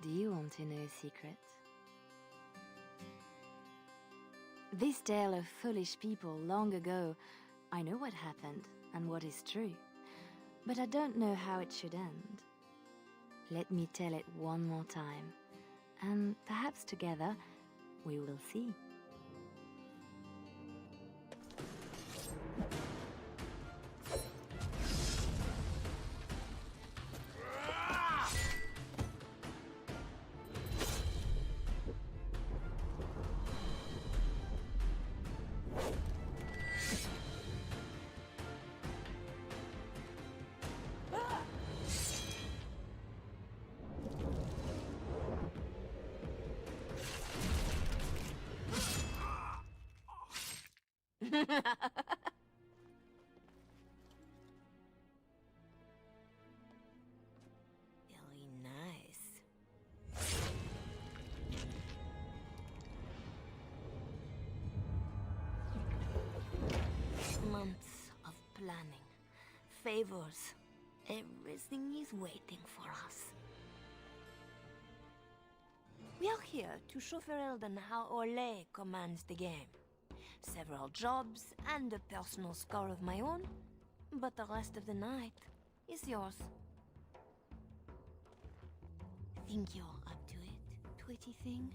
do you want to know, Secret? This tale of foolish people long ago, I know what happened and what is true, but I don't know how it should end. Let me tell it one more time, and perhaps together we will see. Very nice. Months of planning, favors, everything is waiting for us. We are here to show Ferelden how Ole commands the game. Several jobs and a personal score of my own, but the rest of the night is yours. Think you're up to it, Twitty thing?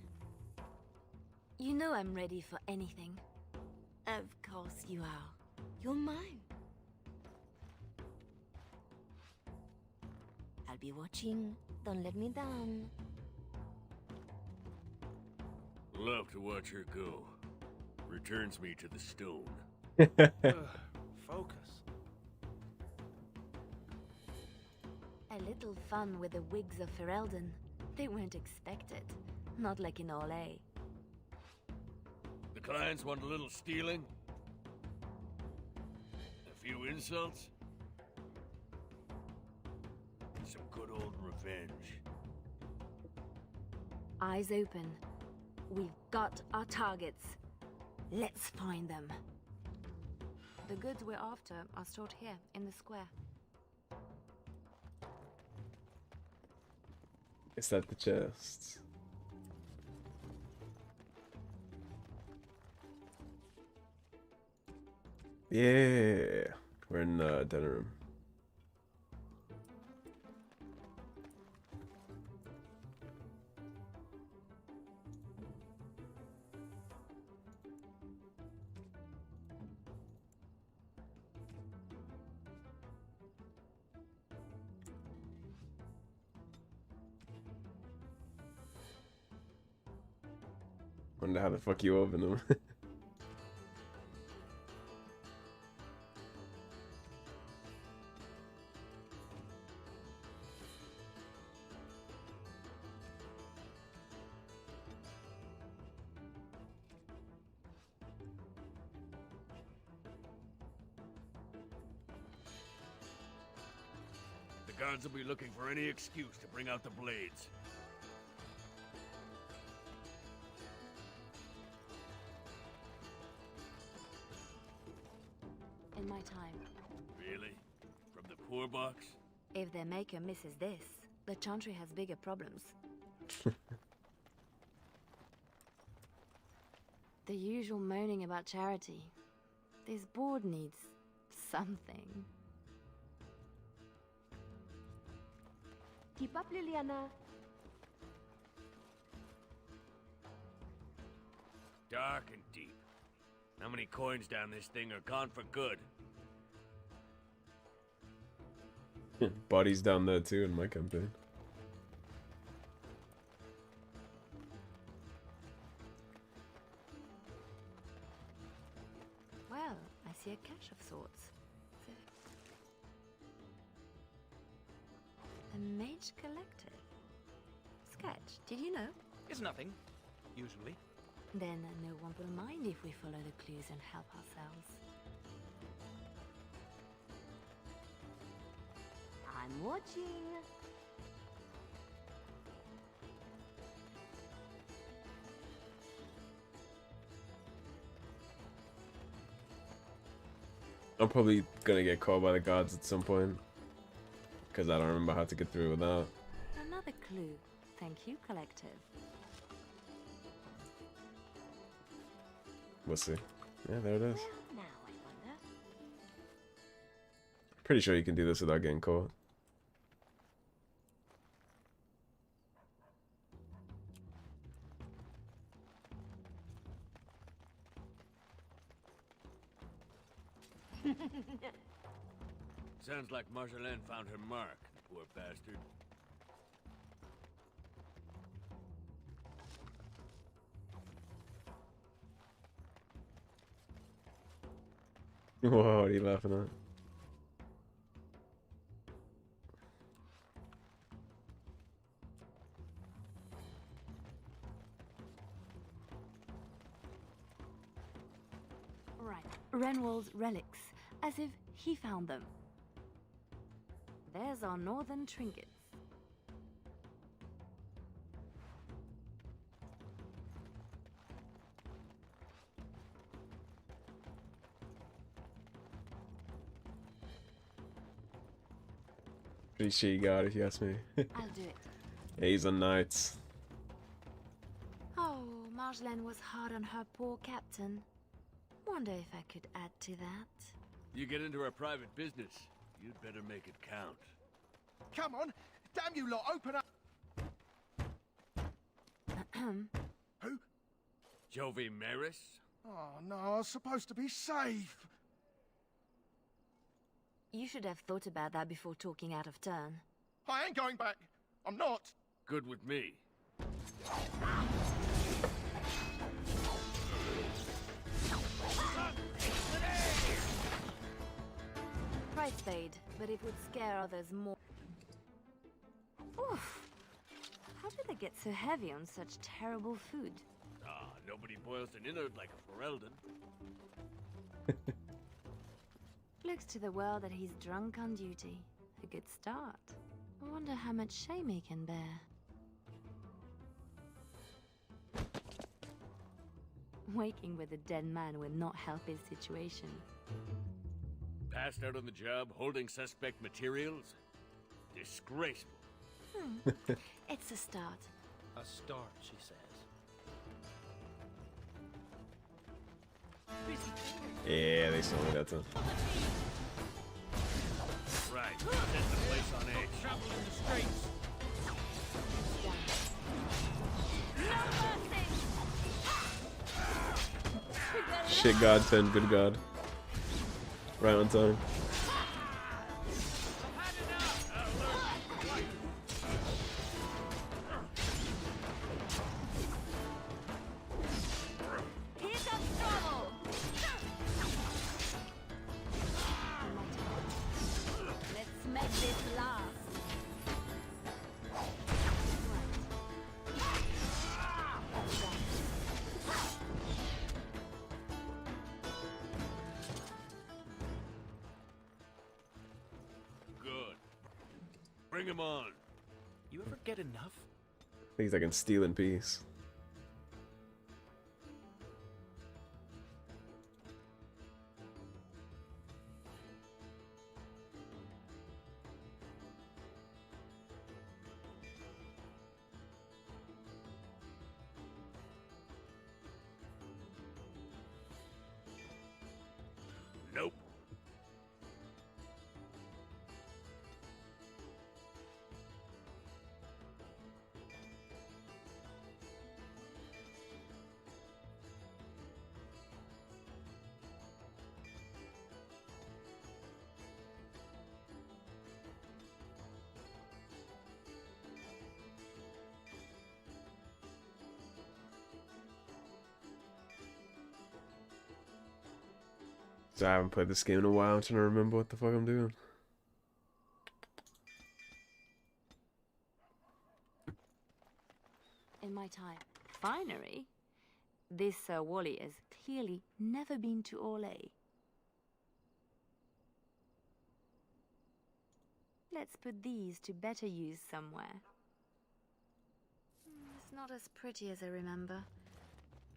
You know I'm ready for anything. Of course you are. You're mine. I'll be watching. Don't let me down. Love to watch her go. Returns me to the stone. Focus. A little fun with the wigs of Ferelden. They weren't expected. Not like in Ole. The clients want a little stealing? A few insults? Some good old revenge. Eyes open. We've got our targets. Let's find them. The goods we're after are stored here, in the square. Is that the chest? Yeah, we're in the dinner room. Wonder how the fuck you open them. The guards will be looking for any excuse to bring out the blades. In my time. Really? From the poor box? If their maker misses this, the Chantry has bigger problems. The usual moaning about charity. This board needs something. Keep up, Leliana. Dark and deep. How many coins down this thing are gone for good? Bodies down there too in my campaign. Well, I see a cache of sorts. A mage collective. Sketch, did you know? It's nothing, usually. Then no one will mind if we follow the clues and help ourselves. I'm watching. I'm probably gonna get caught by the guards at some point. Because I don't remember how to get through without. Another clue. Thank you, Collective. We'll see. Yeah, there it is. Well, now I wonder. Pretty sure you can do this without getting caught. Sounds like Marjolaine found her mark, poor bastard. Whoa, what are you laughing at? Right. Renwall's relics, as if he found them. There's our northern trinkets. Pretty sure you got it, if you ask me. I'll do it. He's a knight. Oh, Marjolaine was hard on her poor captain. Wonder if I could add to that. You get into our private business, you'd better make it count. Come on! Damn you lot, open up! Who? Jovi Maris? Oh no, I was supposed to be safe! You should have thought about that before talking out of turn. I ain't going back! I'm not! Good with me. Price paid, but it would scare others more. Oof! How do they get so heavy on such terrible food? Ah, nobody boils an innard like a Ferelden. Looks to the world that he's drunk on duty. A good start. I wonder how much shame he can bear. Waking with a dead man will not help his situation. Passed out on the job, holding suspect materials? Disgraceful. It's a start. A start, she says. Yeah, they saw me that time. Right, set the place on edge. Trouble in the streets. Shit god turned good god. Right on time. Here comes trouble! Let's make this last. Good. Bring him on. You ever get enough? Things I can steal in peace. Nope. So I haven't played this game in a while. I'm trying to remember what the fuck I'm doing. In my time. Finery? This Sir Wally has clearly never been to Orlais. Let's put these to better use somewhere. It's not as pretty as I remember.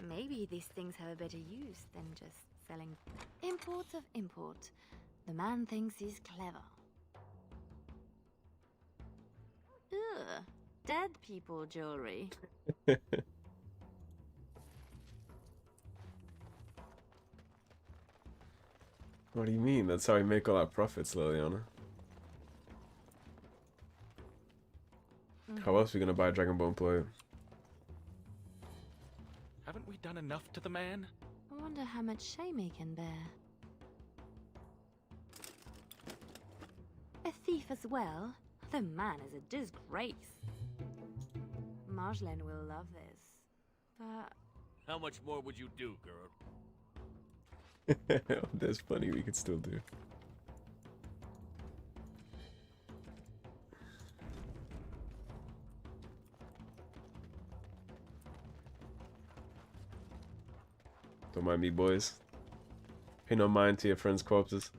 Maybe these things have a better use than just selling imports of import. The man thinks he's clever. Ugh, dead people jewelry. What do you mean? That's how we make all our profits, Leliana. How else are we gonna buy Dragon Bone plate? Haven't we done enough to the man? I wonder how much shame he can bear. A thief as well? The man is a disgrace. Marjolaine will love this. But How much more would you do, girl? That's funny, we could still do. Don't mind me, boys. Pay no mind to your friends' corpses.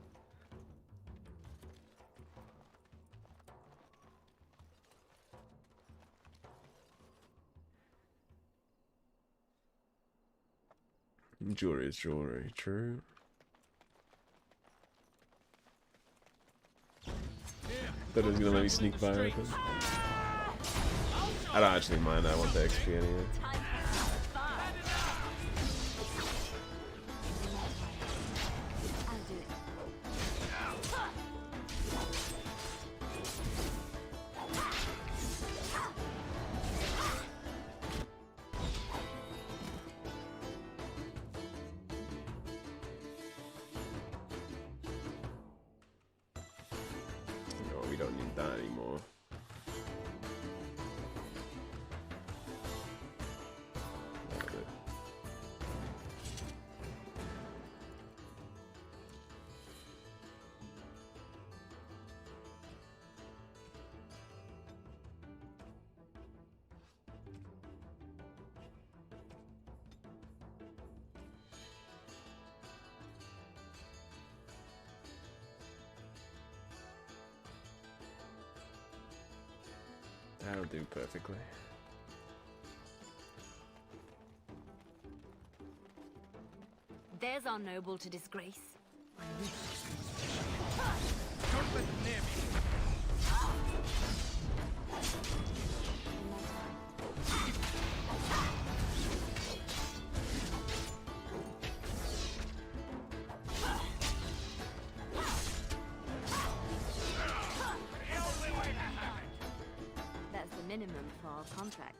Jewelry is jewelry, true. Thought it was gonna let me sneak by with it. I don't actually mind, I want the XP anyway. I'll do it. No, we don't need that anymore. Love it. That'll do perfectly. There's our noble to disgrace. Don't let them near me. That's the minimum for our contracts.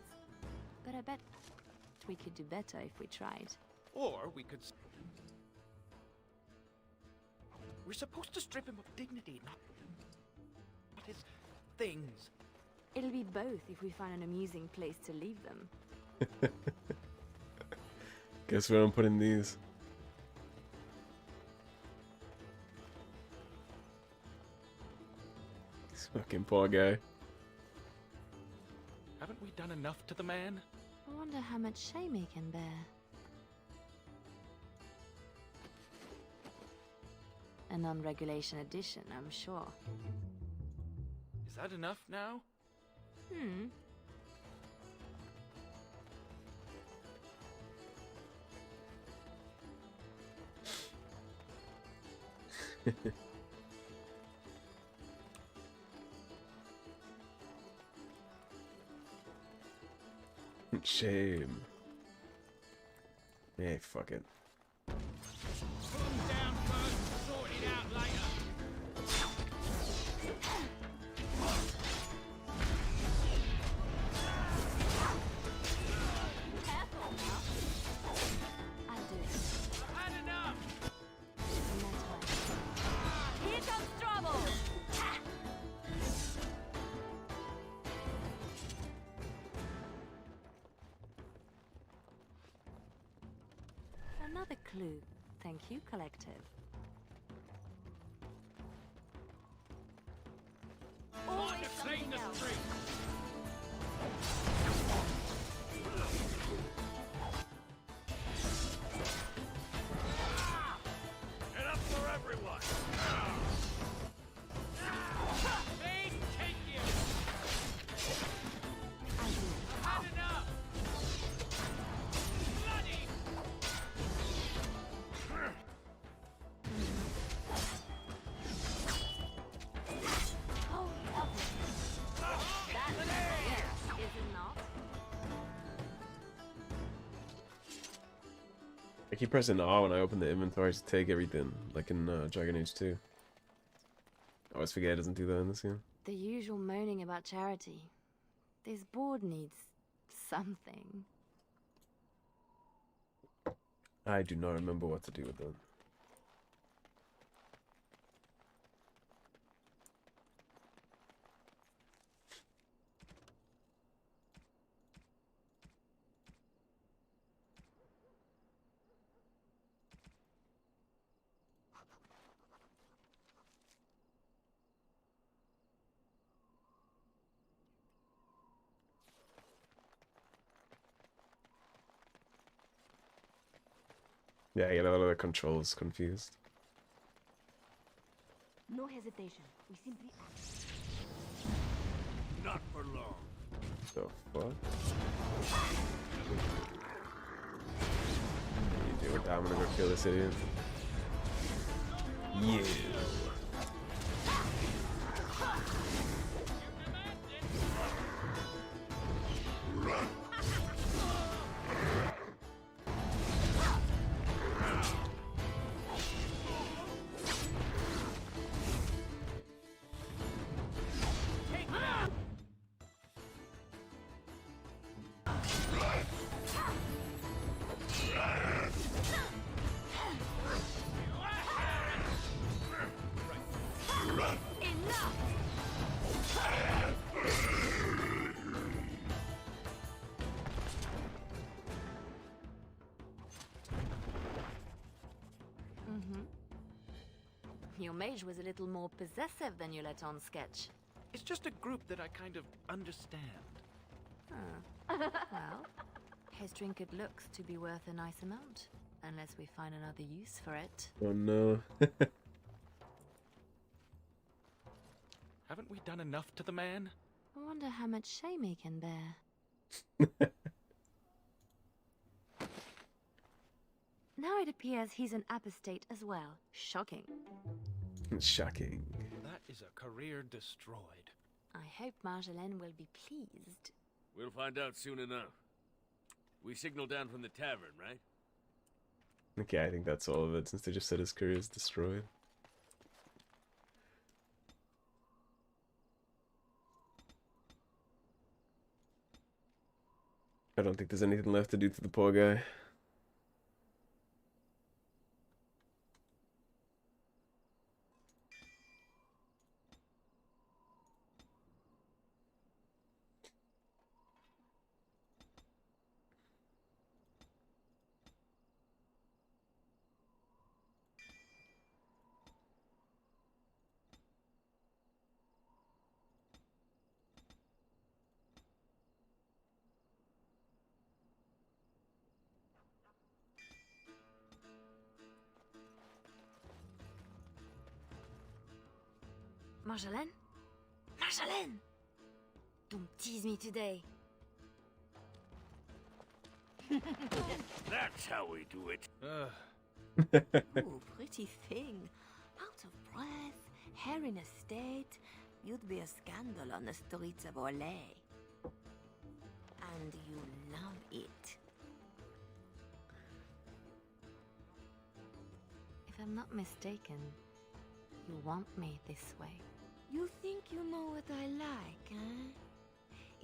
But I bet we could do better if we tried. Or we could... We're supposed to strip him of dignity, not his things. It'll be both if we find an amusing place to leave them. Guess where I'm putting these? This fucking poor guy. Haven't we done enough to the man? I wonder how much shame he can bear. A non-regulation edition, I'm sure. Is that enough now? Hmm. Shame. Yeah, fuck it. Put him down first, sort it out later. Careful now. I'll do it. I've had enough. And that's why. Here comes trouble! Another clue. Thank you, Collective. Always Time to clean something the else. street. Get up for everyone! Big take you. I'll do it. I've had enough. Bloody. Oh, lovely. keep pressing R when I open the inventory to take everything, like in Dragon Age 2. I always forget it doesn't do that in this game. The usual moaning about charity. This board needs something. I do not remember what to do with them. Yeah, I get a lot of the controls confused. No hesitation. We simply act. Not for long. The fuck? You do with that? I'm gonna go kill this idiot. You. Your mage was a little more possessive than you let on, Sketch. It's just a group that I kind of understand. Well, his trinket looks to be worth a nice amount, unless we find another use for it. Oh no. Haven't we done enough to the man? I wonder how much shame he can bear. Now it appears he's an apostate as well. Shocking. Shocking. That is a career destroyed. I hope Marjolaine will be pleased. We'll find out soon enough. We signal down from the tavern, right? Okay, I think that's all of it, since they just said his career is destroyed. I don't think there's anything left to do to the poor guy. Marjolaine? Marjolaine! Don't tease me today. That's how we do it. Oh, pretty thing. Out of breath, hair in a state. You'd be a scandal on the streets of Orlais. And you love it. If I'm not mistaken, you want me this way. You think you know what I like, huh?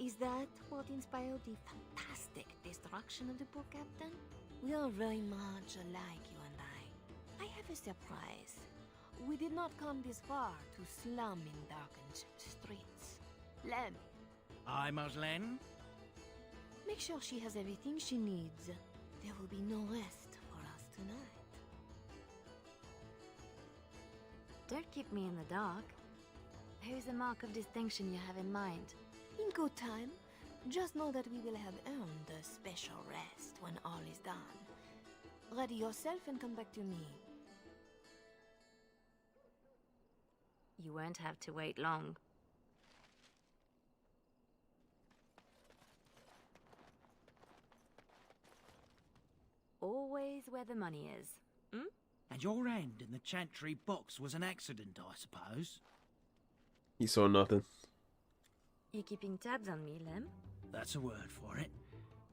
Is that what inspired the fantastic destruction of the poor captain? We are very much alike, you and I. I have a surprise. We did not come this far to slum in darkened streets. Lem, Aye, Marjolaine? make sure she has everything she needs. There will be no rest for us tonight. Don't keep me in the dark. Who's the mark of distinction you have in mind? In good time, just know that we will have earned a special rest when all is done. Ready yourself and come back to me. You won't have to wait long. Always where the money is. Hmm? And your hand in the chantry box was an accident, I suppose? He saw nothing. You keeping tabs on me, Lem? That's a word for it.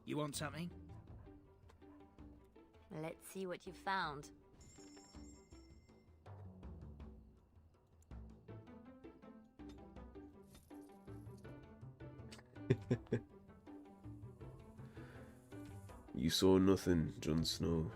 You want something? Let's see what you found. You saw nothing, Jon Snow.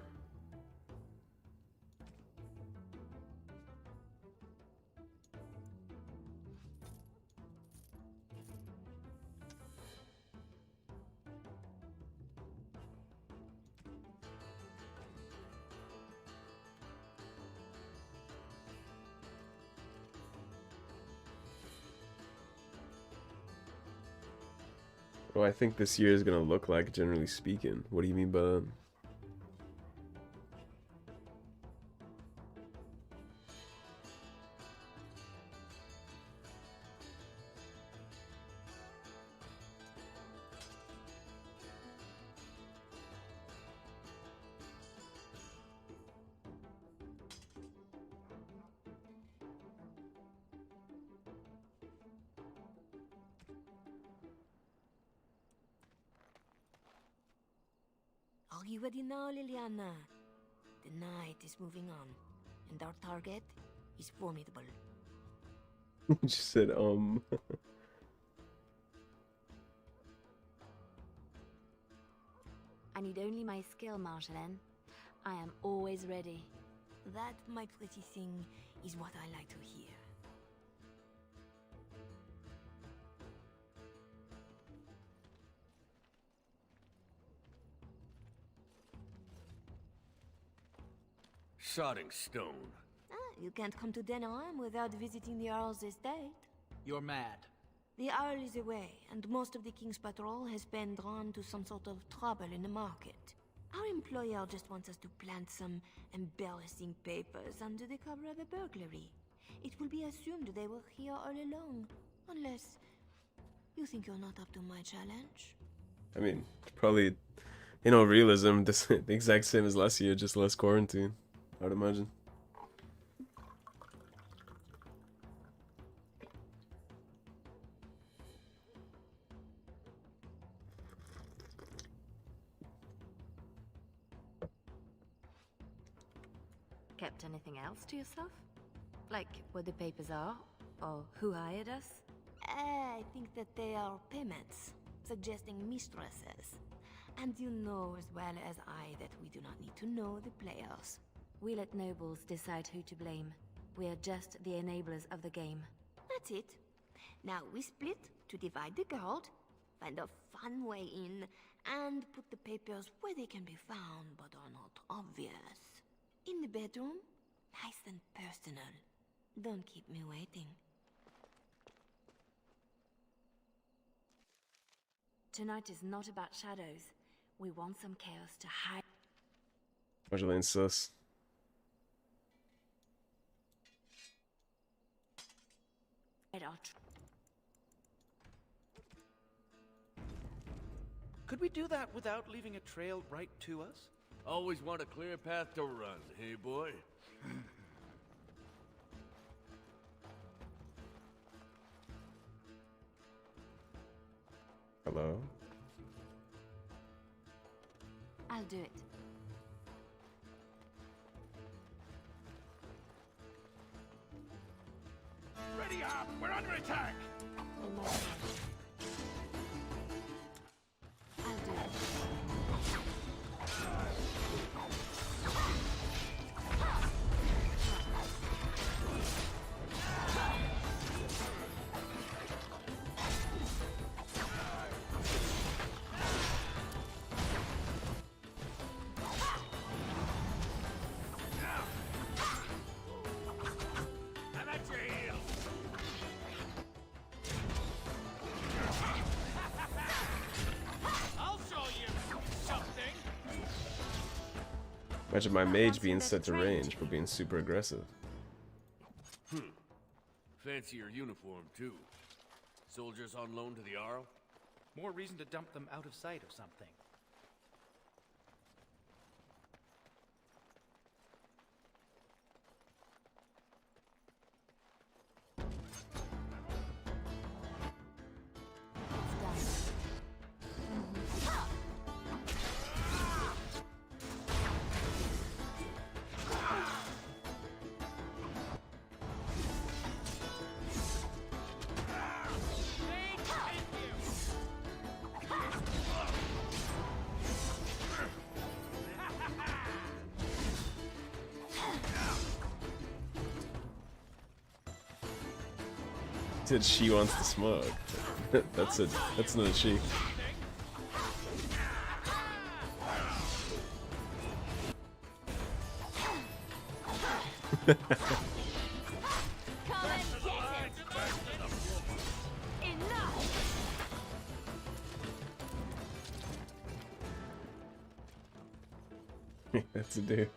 What do I think this year is gonna look like, generally speaking? What do you mean by that? Are you ready now, Leliana? The night is moving on, and our target is formidable. Just said, I need only my skill, Marjolaine. I am always ready. That, my pretty thing, is what I like to hear. Sodding stone. You can't come to Denham without visiting the Earl's estate. You're mad. The Earl is away, and most of the King's patrol has been drawn to some sort of trouble in the market. Our employer just wants us to plant some embarrassing papers under the cover of a burglary. It will be assumed they were here all along, unless you think you're not up to my challenge. I mean, probably, you know, realism, the exact same as last year, just less quarantine, I would imagine. Kept anything else to yourself? Like what the papers are? Or who hired us? I think that they are payments, suggesting mistresses. And you know as well as I that we do not need to know the players. We let nobles decide who to blame. We are just the enablers of the game. That's it. Now we split to divide the gold, find a fun way in, and put the papers where they can be found but are not obvious. In the bedroom, nice and personal. Don't keep me waiting. Tonight is not about shadows. We want some chaos to hide. Marjolaine sus. Could we do that without leaving a trail right to us? Always want a clear path to run, hey boy? Hello? I'll do it. Ready up! We're under attack! In my time. I'll do it. I'm at your heels! I'll show you something! Imagine my mage being set to range, but being super aggressive. Fancy your uniform, too. Soldiers on loan to the Arl? More reason to dump them out of sight or something. It's done. Said she wants to smoke. That's not a she. Come and get it! Enough! That's a dude.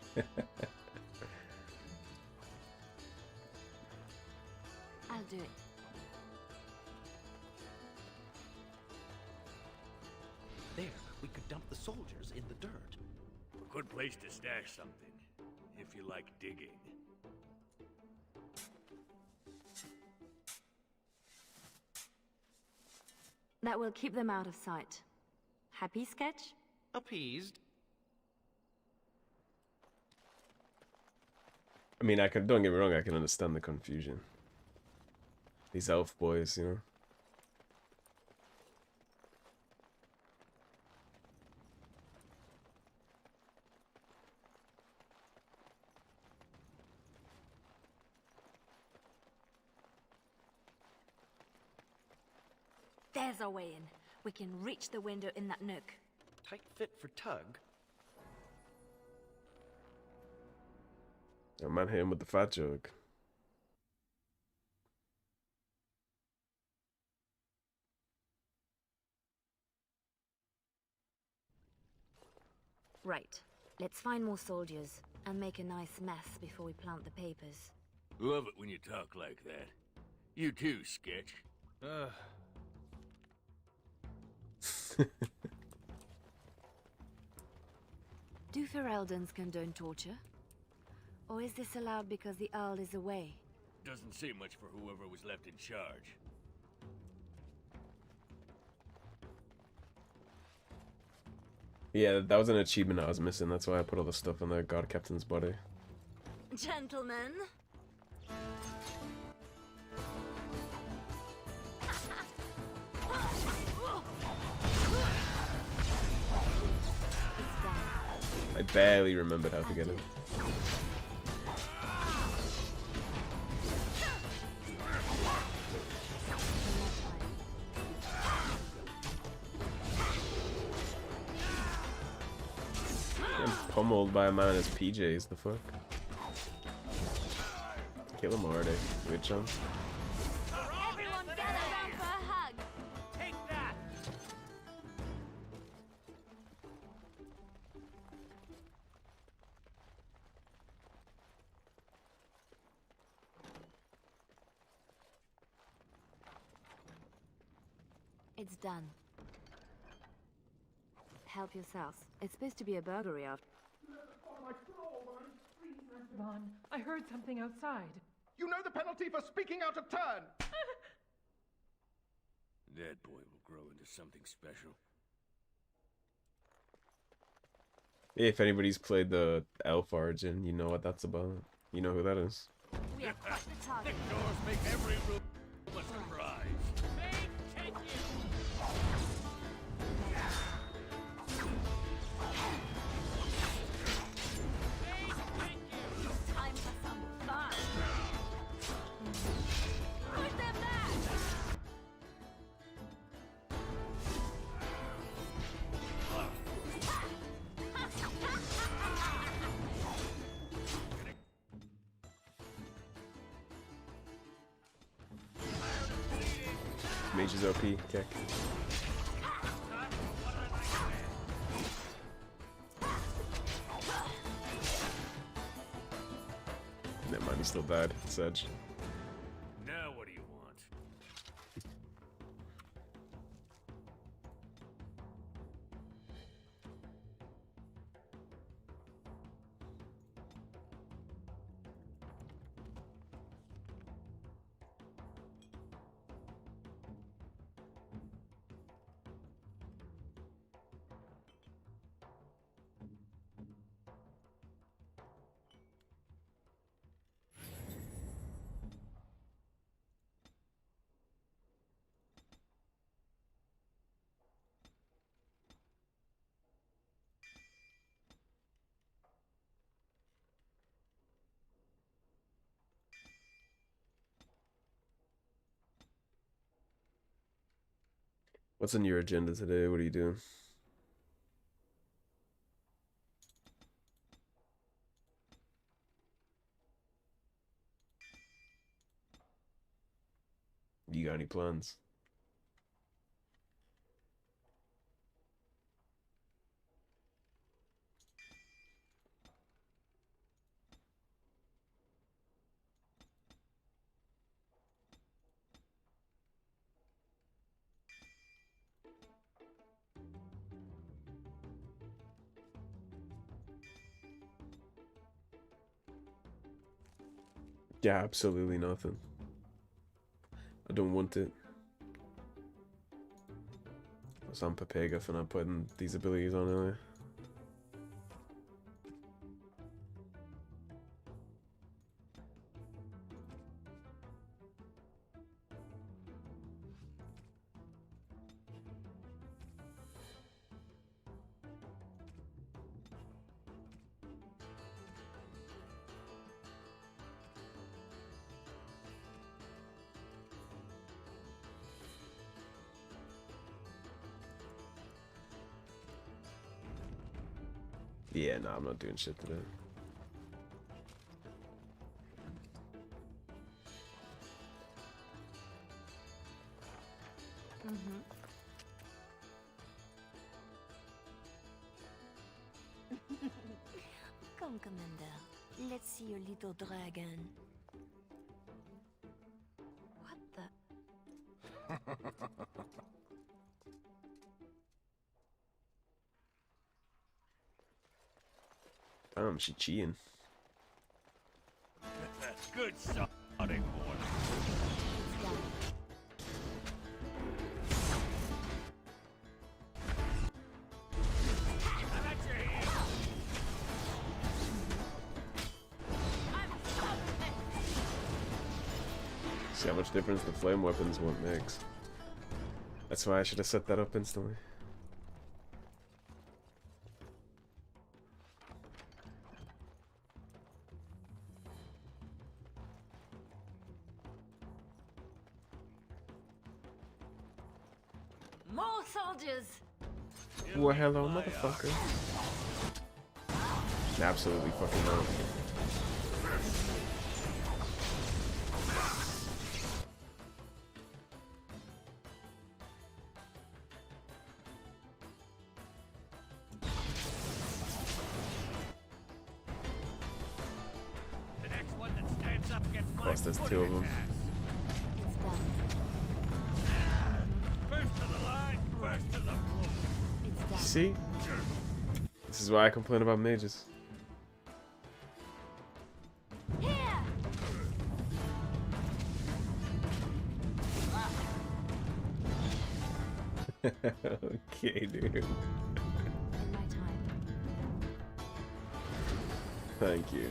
I'll do it. There, we could dump the soldiers in the dirt. A good place to stash something, if you like digging. That will keep them out of sight. Happy, Sketch? Appeased. I mean, don't get me wrong, I can understand the confusion. These elf boys, you know. There's our way in. We can reach the window in that nook. Tight fit for Tug. That man hit him with the fat joke. Right. Let's find more soldiers and make a nice mess before we plant the papers. Love it when you talk like that. You too, Sketch. Do Fereldans condone torture? Or is this allowed because the Earl is away? Doesn't say much for whoever was left in charge. Yeah, that was an achievement I was missing. That's why I put all the stuff on the guard captain's body. Gentlemen. I barely remembered how to get it. Getting pummeled by a man in his PJs, the fuck? Kill him already. Good chance. Everyone gather around for a hug! Take that! It's done. Help yourselves. It's supposed to be a burglary after. Ron, I heard something outside. You know the penalty for speaking out of turn! That boy will grow into something special. If anybody's played the Elf Origin, you know what that's about. You know who that is. We are quite the target. Doors make every room a surprise. Time for some fun! Put them back! Mage's OP, kick. Never mind, he still died. Sedge. Now what do you want? What's on your agenda today? What are you doing? You got any plans? Yeah, absolutely nothing. I don't want it. I'm Papega for not putting these abilities on earlier. Yeah, no, I'm not doing shit today. Come, Commander. Let's see your little dragon. What the? Damn, she cheating. Good sodding boy. It's done. I'm at your heels. See how much difference the flame weapons won't make. That's why I should have set that up instantly. More soldiers! Well, hello, motherfucker. Absolutely fucking not. The next one that stands up gets my Plus, there's foot two in of its them. ass. It's done. First to the line, first to the floor. It's done. See? This is why I complain about mages. Here! Okay, dude. In my time. Thank you.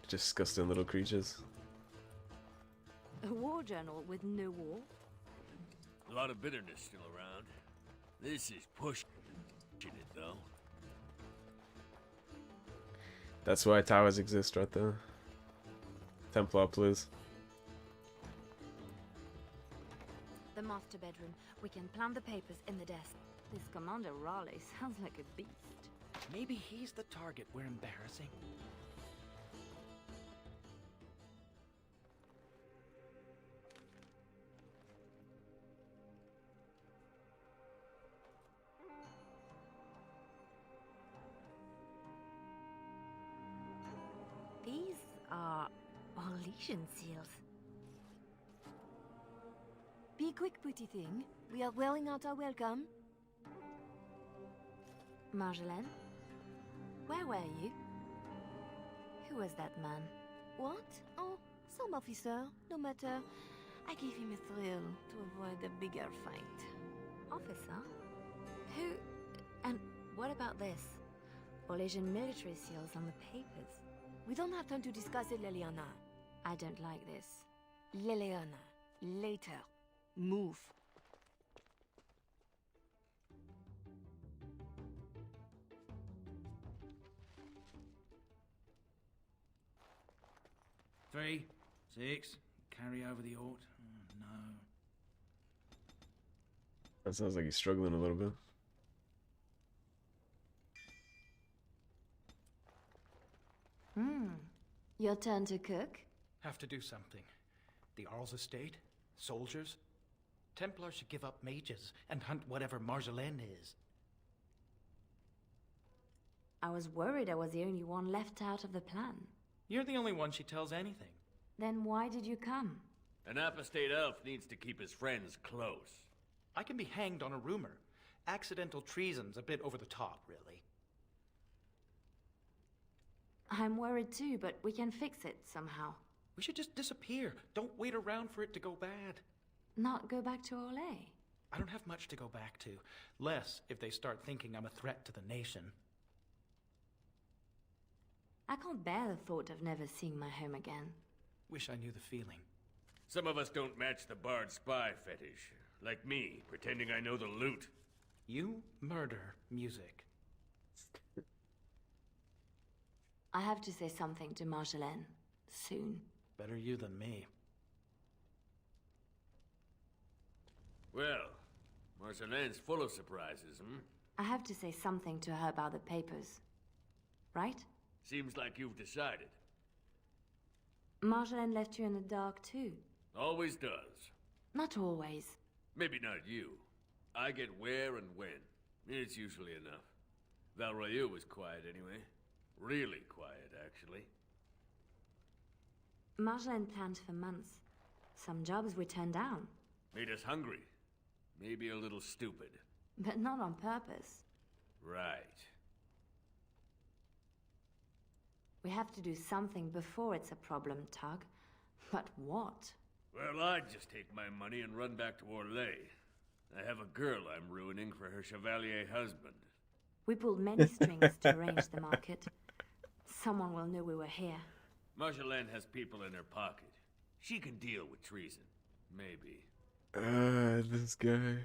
Disgusting little creatures. A war journal with no war? A lot of bitterness still around. This is pushing it, though. That's why towers exist right there. Templar, please. The master bedroom. We can plant the papers in the desk. This Commander Raleigh sounds like a beast. Maybe he's the target we're embarrassing. These are Orlesian seals. Be quick, pretty thing. We are wearing out our welcome. Marjolaine? Where were you? Who was that man? What? Oh, some officer. No matter. I gave him a thrill to avoid a bigger fight. Officer? Who... And what about this? Orlesian military seals on the papers. We don't have time to discuss it, Leliana. I don't like this. Leliana. Later. Move. 3, 6. Carry over the ought. Oh, no. That sounds like he's struggling a little bit. Your turn to cook? Have to do something. The Earl's estate? Soldiers? Templars should give up mages and hunt whatever Marjolaine is. I was worried I was the only one left out of the plan. You're the only one she tells anything. Then why did you come? An apostate elf needs to keep his friends close. I can be hanged on a rumor. Accidental treason's a bit over the top, really. I'm worried too, but we can fix it somehow. We should just disappear. Don't wait around for it to go bad. Not go back to Orlais. I don't have much to go back to. Less if they start thinking I'm a threat to the nation. I can't bear the thought of never seeing my home again. Wish I knew the feeling. Some of us don't match the bard spy fetish. Like me, pretending I know the loot. You murder music. I have to say something to Marjolaine. Soon. Better you than me. Well, Marcelaine's full of surprises, I have to say something to her about the papers. Right? Seems like you've decided. Marjolaine left you in the dark too. Always does. Not always. Maybe not you. I get where and when. It's usually enough. Valroyu was quiet anyway. Really quiet, actually. Marjolaine planned for months. Some jobs we turned down. Made us hungry. Maybe a little stupid. But not on purpose. Right. We have to do something before it's a problem, Tug. But what? Well, I'd just take my money and run back to Orlais. I have a girl I'm ruining for her chevalier husband. We pulled many strings to arrange the market. Someone will know we were here. Marjolaine has people in her pocket. She can deal with treason. Maybe. This guy.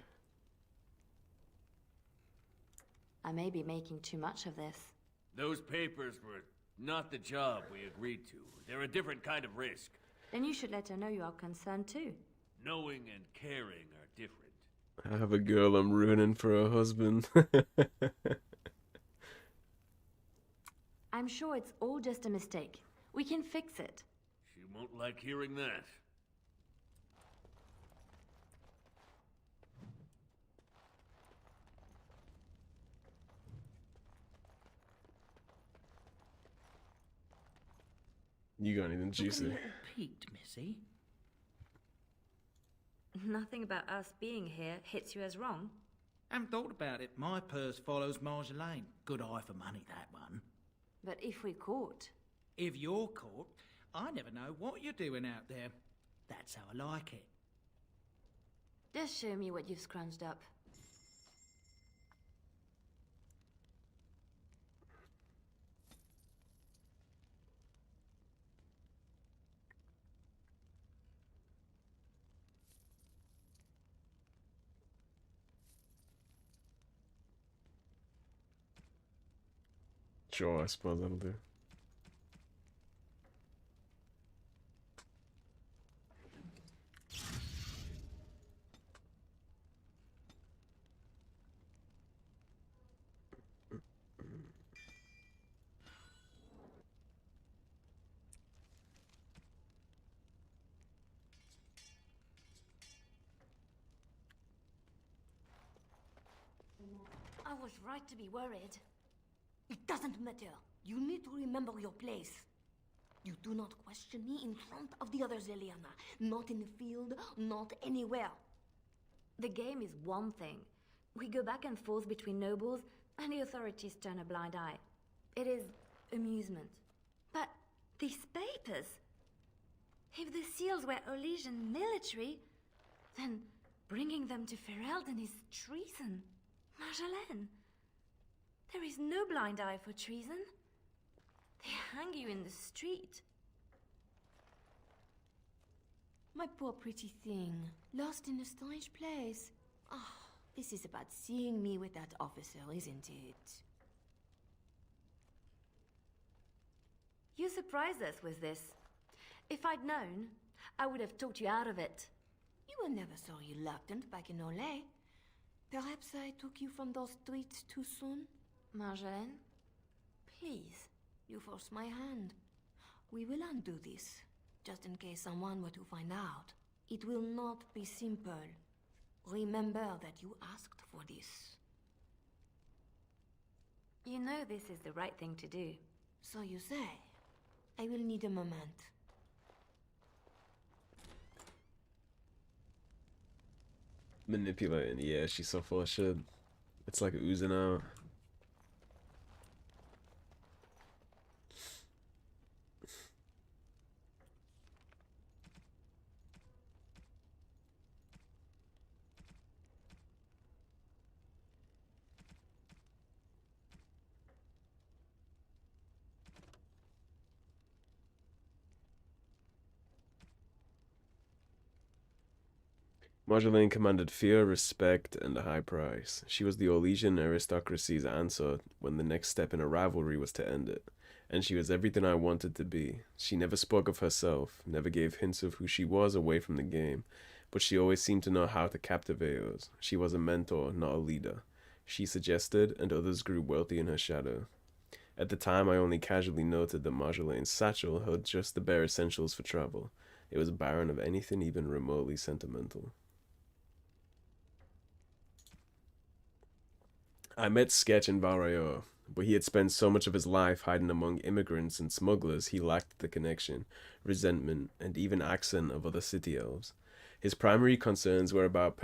I may be making too much of this. Those papers were not the job we agreed to. They're a different kind of risk. Then you should let her know you are concerned too. Knowing and caring are different. I have a girl I'm ruining for a husband. I'm sure it's all just a mistake. We can fix it. She won't like hearing that. You got anything Looking a juicy? little peaked, Missy. Nothing about us being here hits you as wrong. Haven't thought about it. My purse follows Marjolaine. Good eye for money, that one. But if we caught... If you're caught, I never know what you're doing out there. That's how I like it. Just show me what you've scrunched up. Sure, I suppose that'll do. I was right to be worried. It doesn't matter. You need to remember your place. You do not question me in front of the others, Leliana. Not in the field, not anywhere. The game is one thing. We go back and forth between nobles, and the authorities turn a blind eye. It is amusement. But these papers... If the seals were Orlesian military, then bringing them to Ferelden is treason. Marjolaine, there is no blind eye for treason. They hang you in the street. My poor pretty thing, lost in a strange place. Ah, this is about seeing me with that officer, isn't it? You surprised us with this. If I'd known, I would have talked you out of it. You were never so reluctant back in Olay. Perhaps I took you from those streets too soon? Marjolaine? Please, you forced my hand. We will undo this, just in case someone were to find out. It will not be simple. Remember that you asked for this. You know this is the right thing to do. So you say. I will need a moment. Manipulating, yeah, she's so full of shit. It's like oozing out. Marjolaine commanded fear, respect, and a high price. She was the Orlesian aristocracy's answer when the next step in a rivalry was to end it. And she was everything I wanted to be. She never spoke of herself, never gave hints of who she was away from the game, but she always seemed to know how to captivate us. She was a mentor, not a leader. She suggested, and others grew wealthy in her shadow. At the time, I only casually noted that Marjolaine's satchel held just the bare essentials for travel. It was barren of anything even remotely sentimental. I met Sketch in Valrayo, but he had spent so much of his life hiding among immigrants and smugglers he lacked the connection, resentment, and even accent of other city elves. His primary concerns were about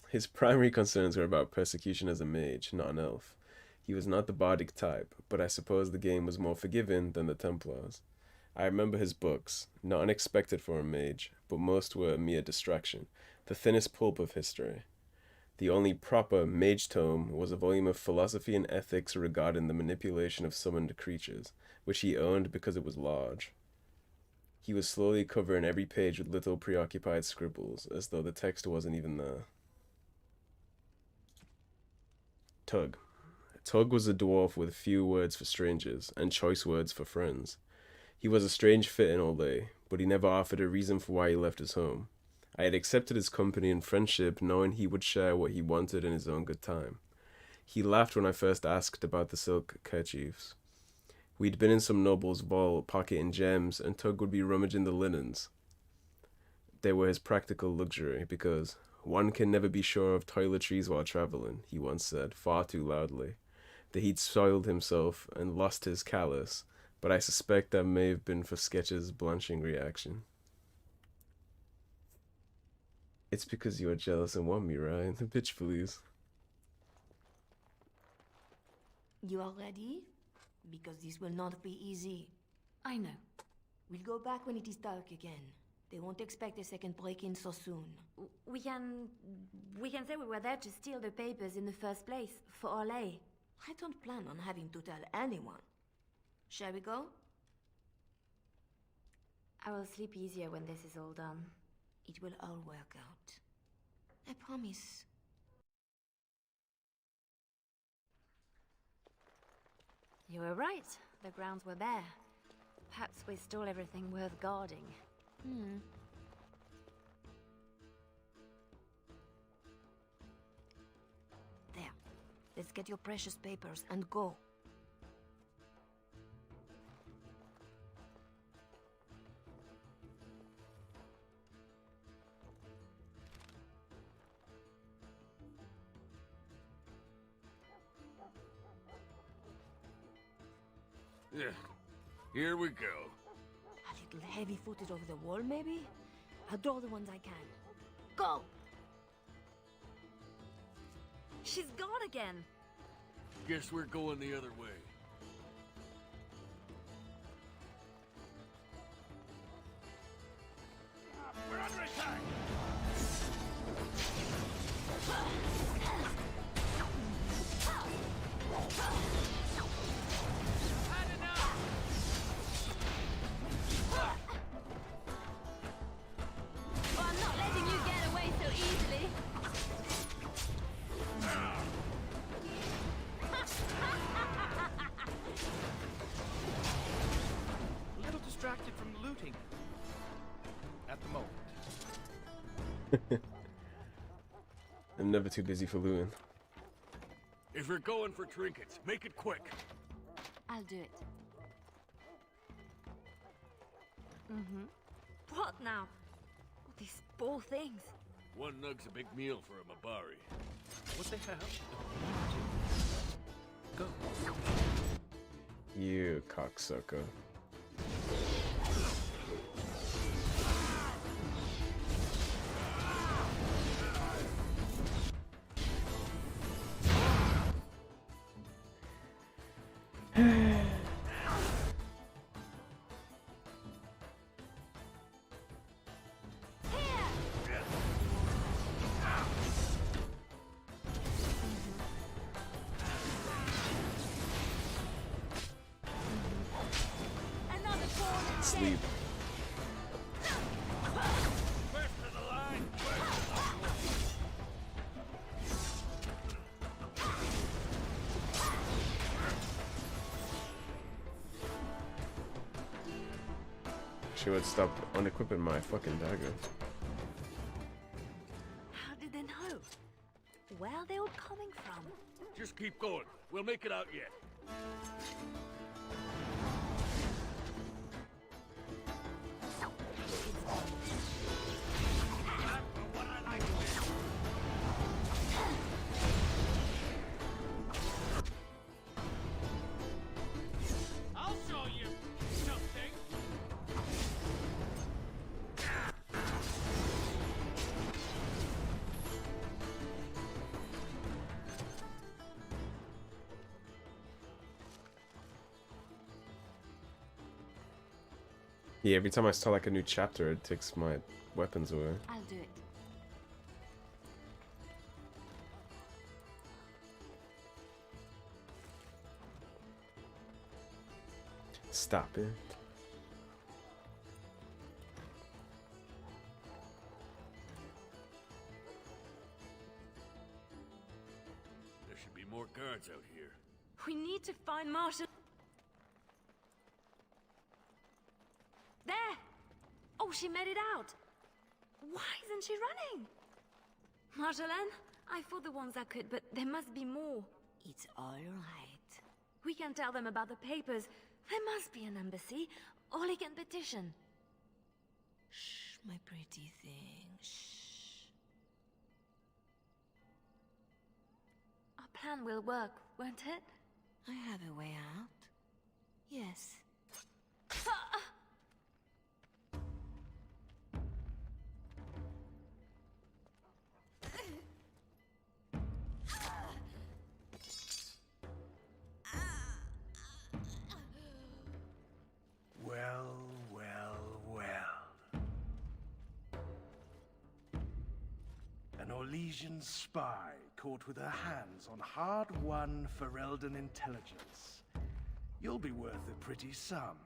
His primary concerns were about persecution as a mage, not an elf. He was not the bardic type, but I suppose the game was more forgiving than the Templars. I remember his books, not unexpected for a mage, but most were a mere distraction, the thinnest pulp of history. The only proper mage tome was a volume of philosophy and ethics regarding the manipulation of summoned creatures, which he owned because it was large. He was slowly covering every page with little preoccupied scribbles, as though the text wasn't even there. Tug. Tug was a dwarf with few words for strangers, and choice words for friends. He was a strange fit in Olay, but he never offered a reason for why he left his home. I had accepted his company and friendship, knowing he would share what he wanted in his own good time. He laughed when I first asked about the silk kerchiefs. We'd been in some noble's vault, pocketing gems, and Tug would be rummaging the linens. They were his practical luxury, because one can never be sure of toiletries while traveling, he once said, far too loudly. That he'd soiled himself and lost his callus, but I suspect that may have been for Sketch's blanching reaction. It's because you are jealous and want me, right? Bitch, please. You are ready? Because this will not be easy. I know. We'll go back when it is dark again. They won't expect a second break-in so soon. We can say we were there to steal the papers in the first place, for Olay. I don't plan on having to tell anyone. Shall we go? I will sleep easier when this is all done. It will all work out. I promise. You were right. The grounds were bare. Perhaps we stole everything worth guarding. There. Let's get your precious papers and go. Yeah, here we go. A little heavy-footed over the wall, maybe? I'll draw the ones I can. Go! She's gone again! Guess we're going the other way. We're under attack! Well, I'm not letting you get away so easily. I'm never too busy for looting. If you're going for trinkets, make it quick. I'll do it. What now? These poor things. One nug's a big meal for a Mabari. What the hell? Go. You cocksucker. Another corner. Sleep. First to the line, She would stop unequipping my fucking dagger. How did they know? Where are they all coming from? Just keep going. We'll make it out yet. I'll show you something. Yeah, every time I start like a new chapter, it takes my weapons away. I'll do it. Stop it. There should be more guards out here. We need to find Marshall. There! Oh, she made it out. Why isn't she running? Marjolaine, I fought the ones I could, but there must be more. It's all right. We can tell them about the papers. There must be an embassy, or they can petition. Shh, my pretty thing. Shh. Our plan will work, won't it? I have a way out. Yes. Well, well, well. An Orlesian spy caught with her hands on hard-won Ferelden intelligence. You'll be worth a pretty sum.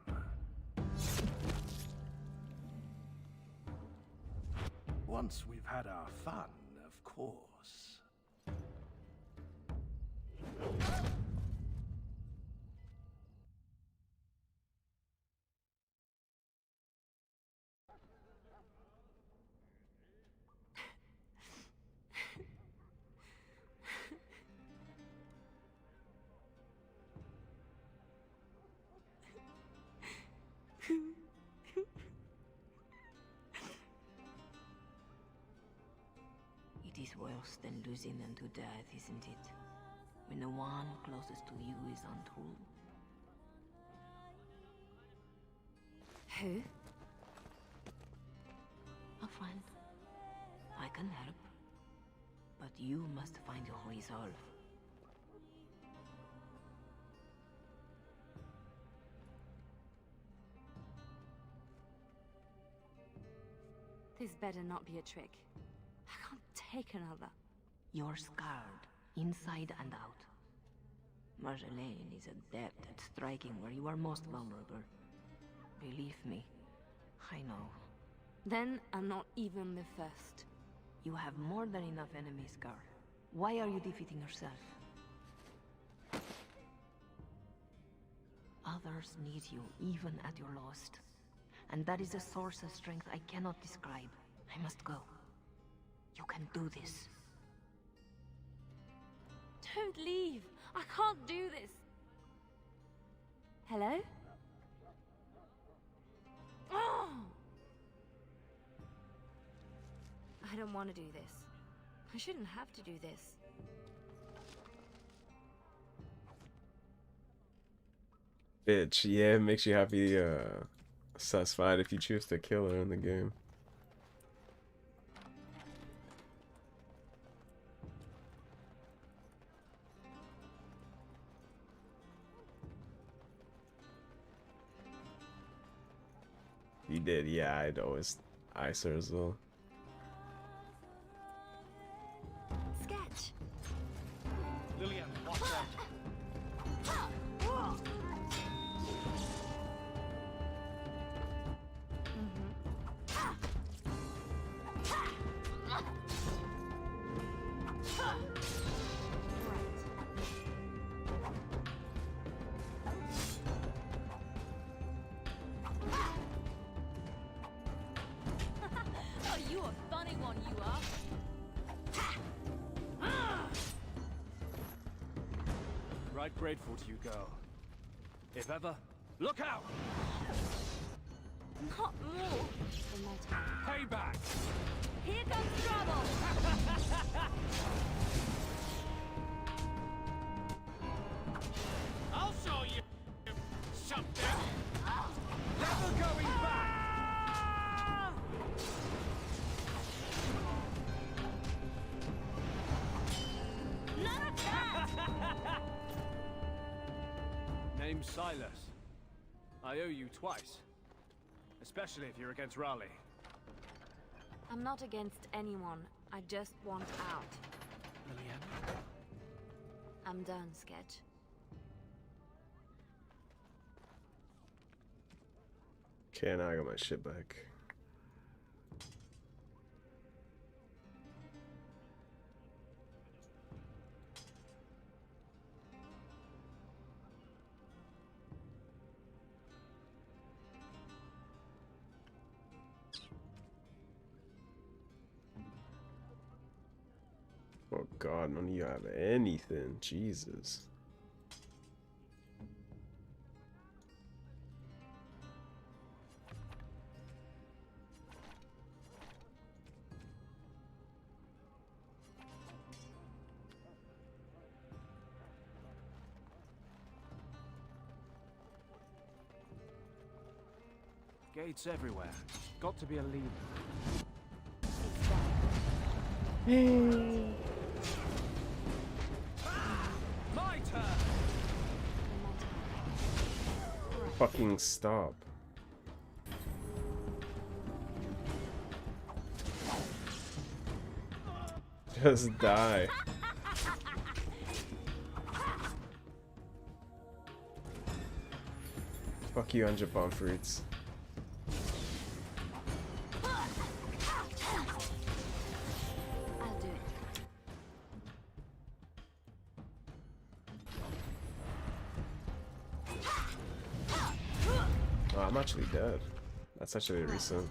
Once we've had our fun, of course. It is worse than losing them to death, isn't it? When the one closest to you is untold. Who? A friend. I can help. But you must find your resolve. This better not be a trick. I can't take another. You're scarred, inside and out. Marjolaine is adept at striking where you are most vulnerable. Believe me, I know. Then I'm not even the first. You have more than enough enemies, girl. Why are you defeating yourself? Others need you, even at your lowest. And that is a source of strength I cannot describe. I must go. You can do this. Don't leave. I can't do this. Hello? Oh! I don't want to do this. I shouldn't have to do this. Bitch, yeah, it makes you happy, satisfied if you choose to kill her in the game. You did, yeah, I'd always ice her as well. Sketch. Lilian, watch out. Oh, you a funny one, you are. Right grateful to you, girl. If ever, look out! Not more. In my time. Payback! Here comes trouble. I'll show you something! Never going back! None of that. Name's Silas. I owe you twice. Especially if you're against Raleigh. I'm not against anyone. I just want out. Lilian? I'm done, Sketch. Okay, now I got my shit back. Oh god, none of you have anything. Jesus. Gates everywhere. Got to be a leader. My turn! Fucking stop. Just die. Fuck you, Anja Bomb Fruits. I'll do it. Oh, I'm actually dead. That's actually recent.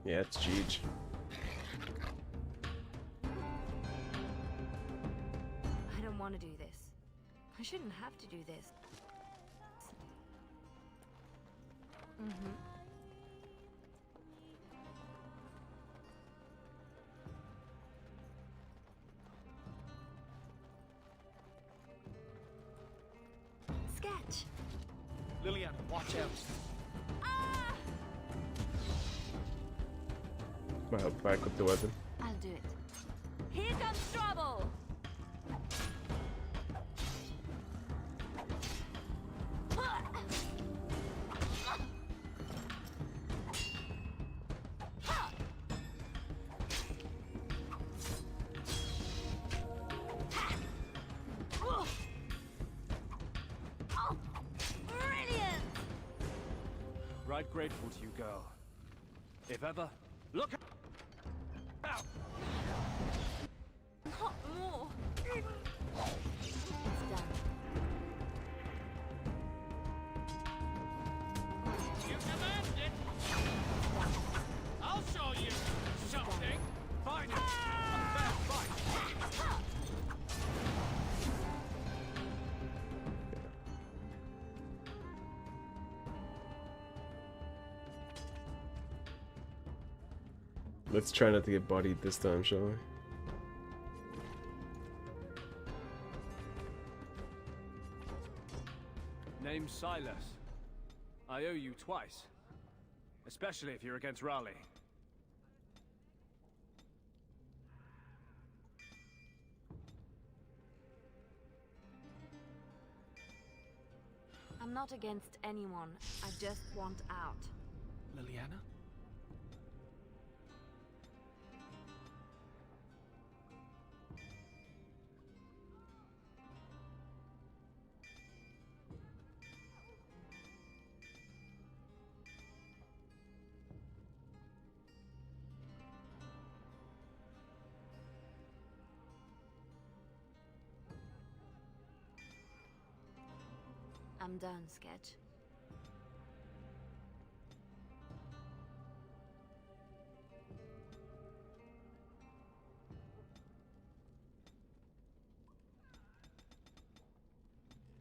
Yeah, it's Jeej. I don't want to do this. I shouldn't have to do this. Sketch. Lilian, watch out. My help back with the weapon. I'll do it. Here comes trouble. Brilliant. Right grateful to you, girl. If ever, look out! more. It's done. You demand it! I'll show you something! Fine! A fair fight! Let's try not to get bodied this time, shall we? Name's Silas. I owe you twice. Especially if you're against Raleigh. I'm not against anyone. I just want out. Leliana? I'm done, Sketch.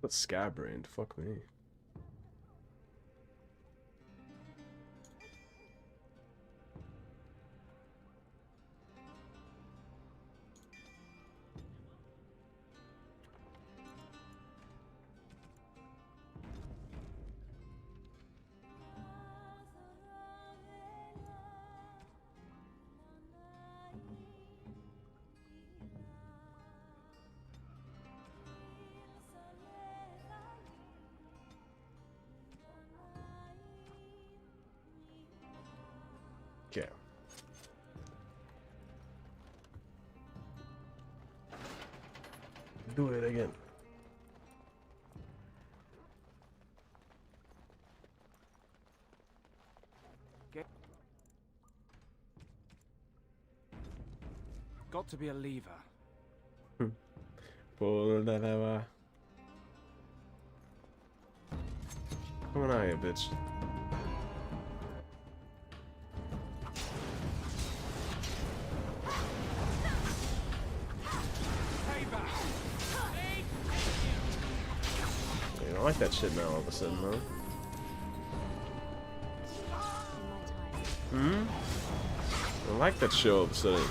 What's scab-brained? Fuck me. Okay. Do it again. Got to be a lever. Pull that lever. Come on out here, bitch. I don't like that shit now all of a sudden, huh? Hmm? I don't like that shit all of a sudden.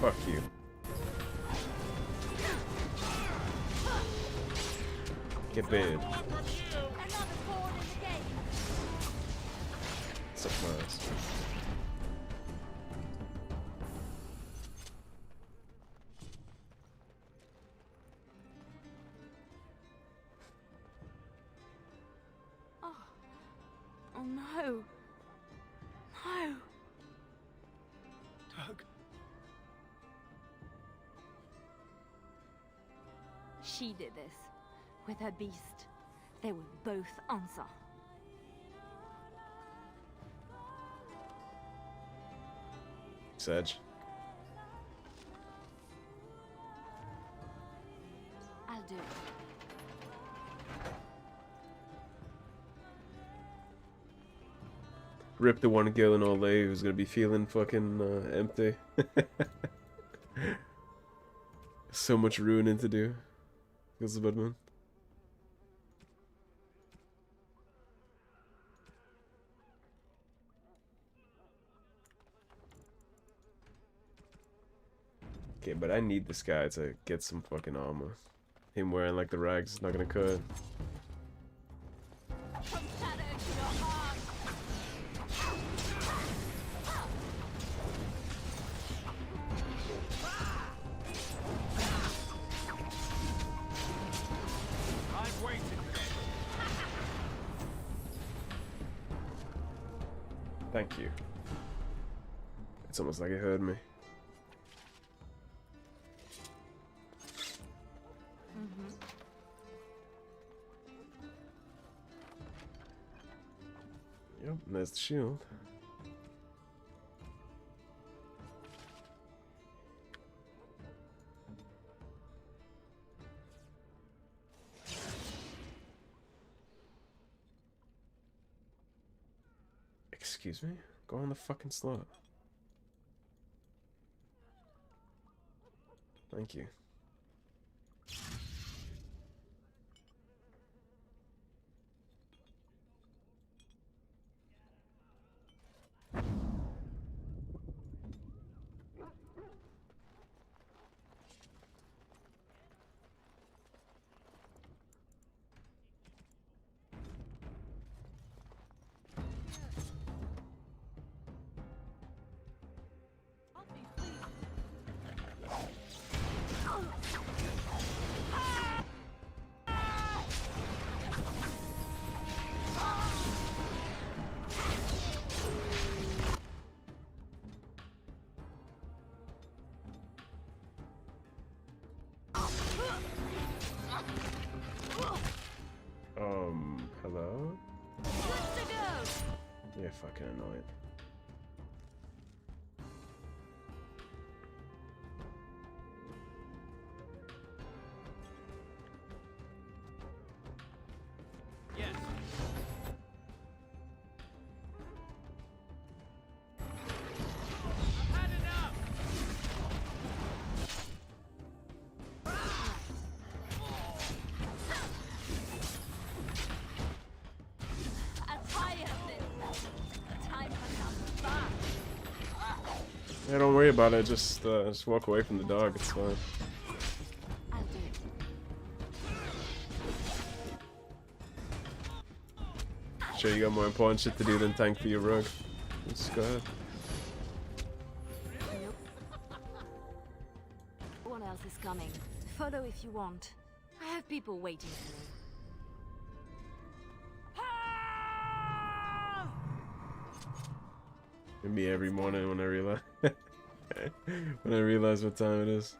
Fuck you. Get baited. Suck my ass. Oh no. No. Tug. She did this. With her beast. They will both answer. Sedge. I'll do it. Rip the one girl in Olay who's gonna be feeling fucking empty. So much ruining to do. Elizabeth. Okay, but I need this guy to get some fucking armor. Him wearing like the rags is not gonna cut. Thank you. It's almost like it heard me. Yep, and there's the shield. Excuse me? Go on the fucking slot. Thank you. Hello? You're fucking annoying. Yes. I've had enough. Yeah, don't worry about it. Just walk away from the dog. It's fine. I'll do it. Sure, you got more important shit to do than tank for your rug. Let's go ahead. Nope. No one else is coming. Follow if you want. I have people waiting for me. Me every morning when I realize what time it is.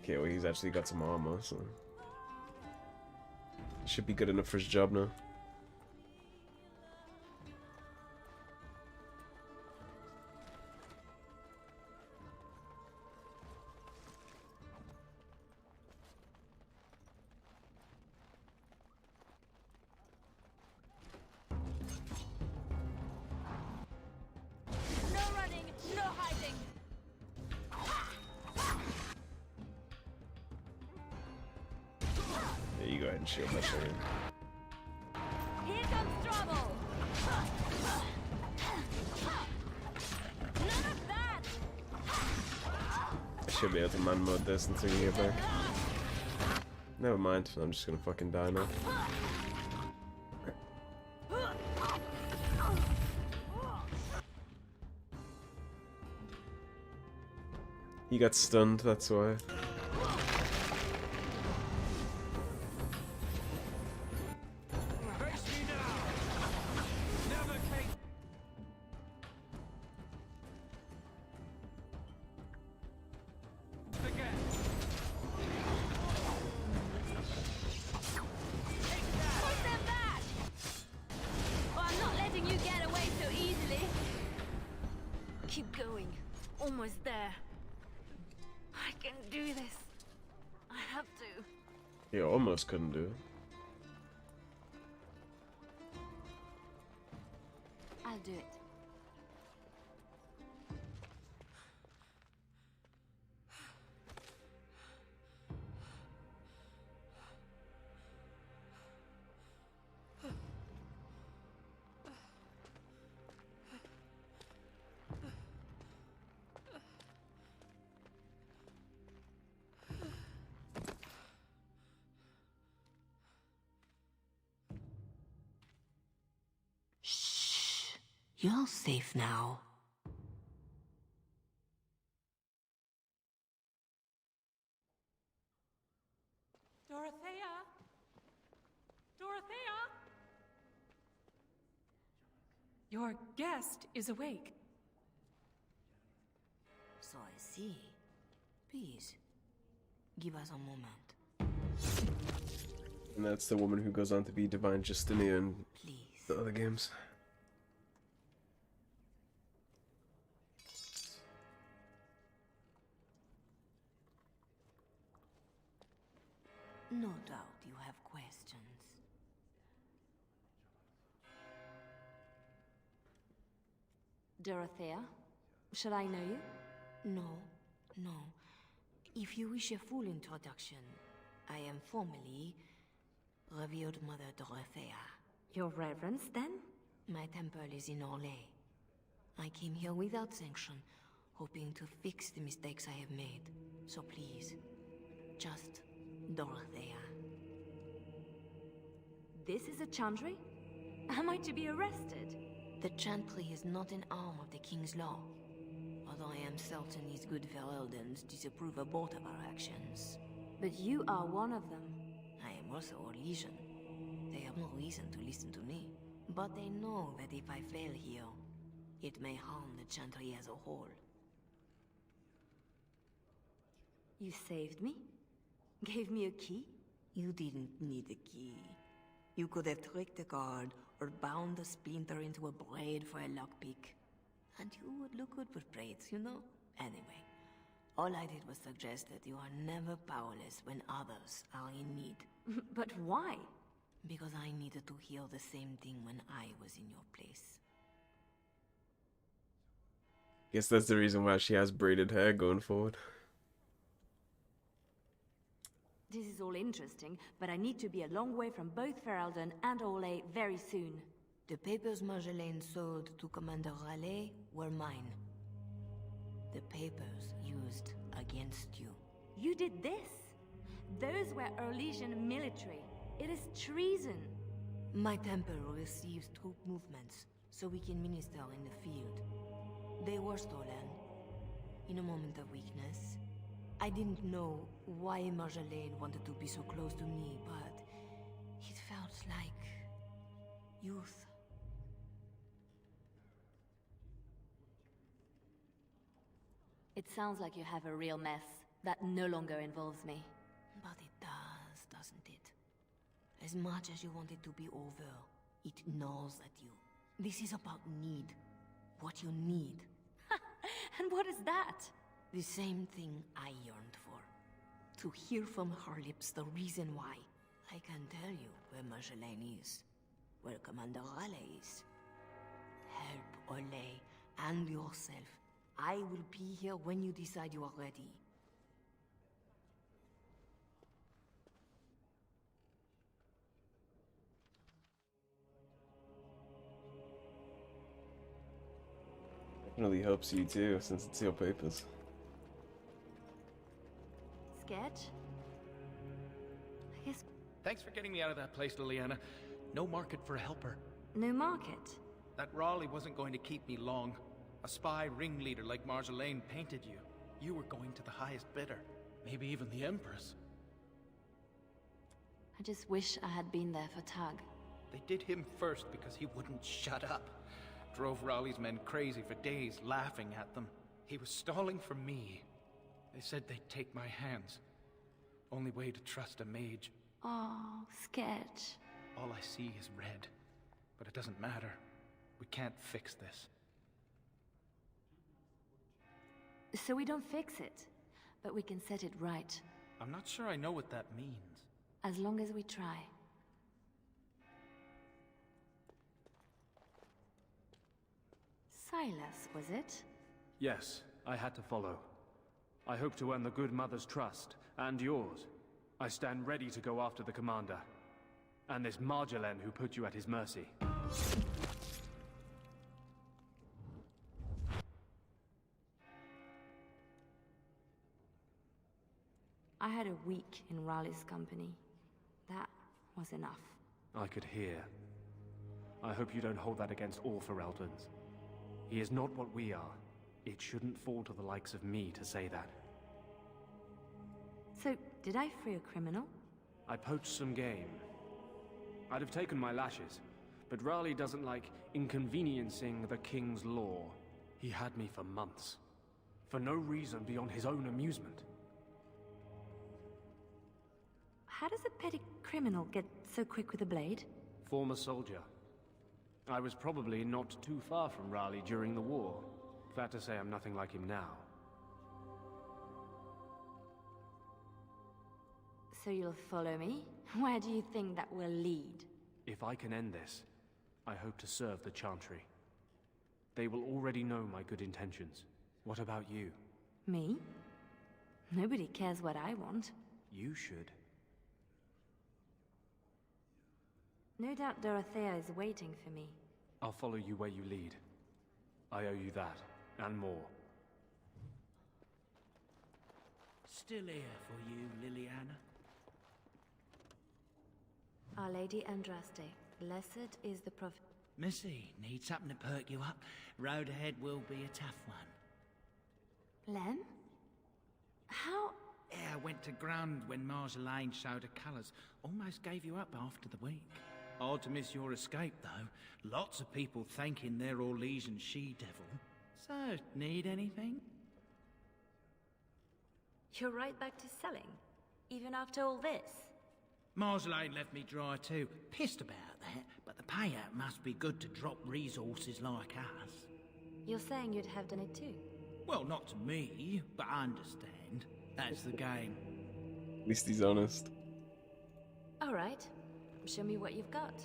Okay, well he's actually got some armor, so he should be good enough for his job now. Shield that shit in. Here comes trouble. None of that. I should be able to man mode this until you get back. Never mind, I'm just gonna fucking die now. He got stunned, that's why. Keep going. Almost there. I can do this. I have to. You almost couldn't do it. I'll do it. You're safe now. Dorothea? Dorothea? Your guest is awake. So I see. Please, give us a moment. And that's the woman who goes on to be Divine Justinia in Please. the other games. No doubt you have questions. Dorothea, shall I know you? No, no. If you wish a full introduction, I am formally Revered Mother Dorothea. Your Reverence, then? My temple is in Orlais. I came here without sanction, hoping to fix the mistakes I have made. So please, just Dorothea. This is a chantry? Am I to be arrested? The chantry is not an arm of the King's law, although I am certain these good Fereldans disapprove of both of our actions. But you are one of them. I am also a legion. They have no reason to listen to me. But they know that if I fail here, it may harm the chantry as a whole. You saved me? Gave me a key? You didn't need a key. You could have tricked the guard or bound a splinter into a braid for a lockpick. And you would look good with braids, you know? Anyway, all I did was suggest that you are never powerless when others are in need. But why? Because I needed to hear the same thing when I was in your place. Guess that's the reason why she has braided hair going forward. This is all interesting, but I need to be a long way from both Ferelden and Orlais very soon. The papers Marjolaine sold to Commander Raleigh were mine. The papers used against you. You did this? Those were Orlesian military. It is treason. My temple receives troop movements, so we can minister in the field. They were stolen. In a moment of weakness. I didn't know why Marjolaine wanted to be so close to me, but it felt like youth. It sounds like you have a real mess that no longer involves me. But it does, doesn't it? As much as you want it to be over, it gnaws at you. This is about need. What you need. And what is that? The same thing I yearned for. To hear from her lips the reason why. I can tell you where Marjolaine is. Where Commander Raleigh is. Help Orlais and yourself. I will be here when you decide you are ready. Definitely helps you too, since it's your papers. Sketch? I guess Thanks for getting me out of that place, Leliana. No market for a helper. no market. That Raleigh wasn't going to keep me long. A spy ringleader like Marjolaine painted you. You were going to the highest bidder. Maybe even the Empress. I just wish I had been there for Tug. They did him first because he wouldn't shut up. Drove Raleigh's men crazy for days, laughing at them. He was stalling for me. They said they'd take my hands. Only way to trust a mage. Oh, Sketch. All I see is red. But it doesn't matter. We can't fix this. So we don't fix it, but we can set it right. I'm not sure I know what that means. As long as we try. Silas, was it? Yes, I had to follow. I hope to earn the good mother's trust, and yours. I stand ready to go after the commander. And this Marjolaine who put you at his mercy. I had a week in Raleigh's company. That was enough. I could hear. I hope you don't hold that against all Fereldans. He is not what we are. It shouldn't fall to the likes of me to say that. So, did I free a criminal? I poached some game. I'd have taken my lashes, but Raleigh doesn't like inconveniencing the king's law. He had me for months. For no reason beyond his own amusement. How does a petty criminal get so quick with a blade? Former soldier. I was probably not too far from Raleigh during the war. Glad to say I'm nothing like him now. So you'll follow me? Where do you think that will lead? If I can end this, I hope to serve the Chantry. They will already know my good intentions. What about you? Me? Nobody cares what I want. You should. No doubt Dorothea is waiting for me. I'll follow you where you lead. I owe you that, and more. Still here for you, Leliana. Our Lady Andraste, blessed is the prophet. Missy, need something to perk you up? Road ahead will be a tough one. Lem? How? Yeah, I went to ground when Marjolaine showed her colours. Almost gave you up after the week. Hard to miss your escape, though. Lots of people thanking their Orlesian she-devil. So, need anything? You're right back to selling? Even after all this? Marjolaine left me dry too. Pissed about that, but the payout must be good to drop resources like us. You're saying you'd have done it too? Well, not to me, but I understand. That's the game. At least he's honest. All right. Show me what you've got.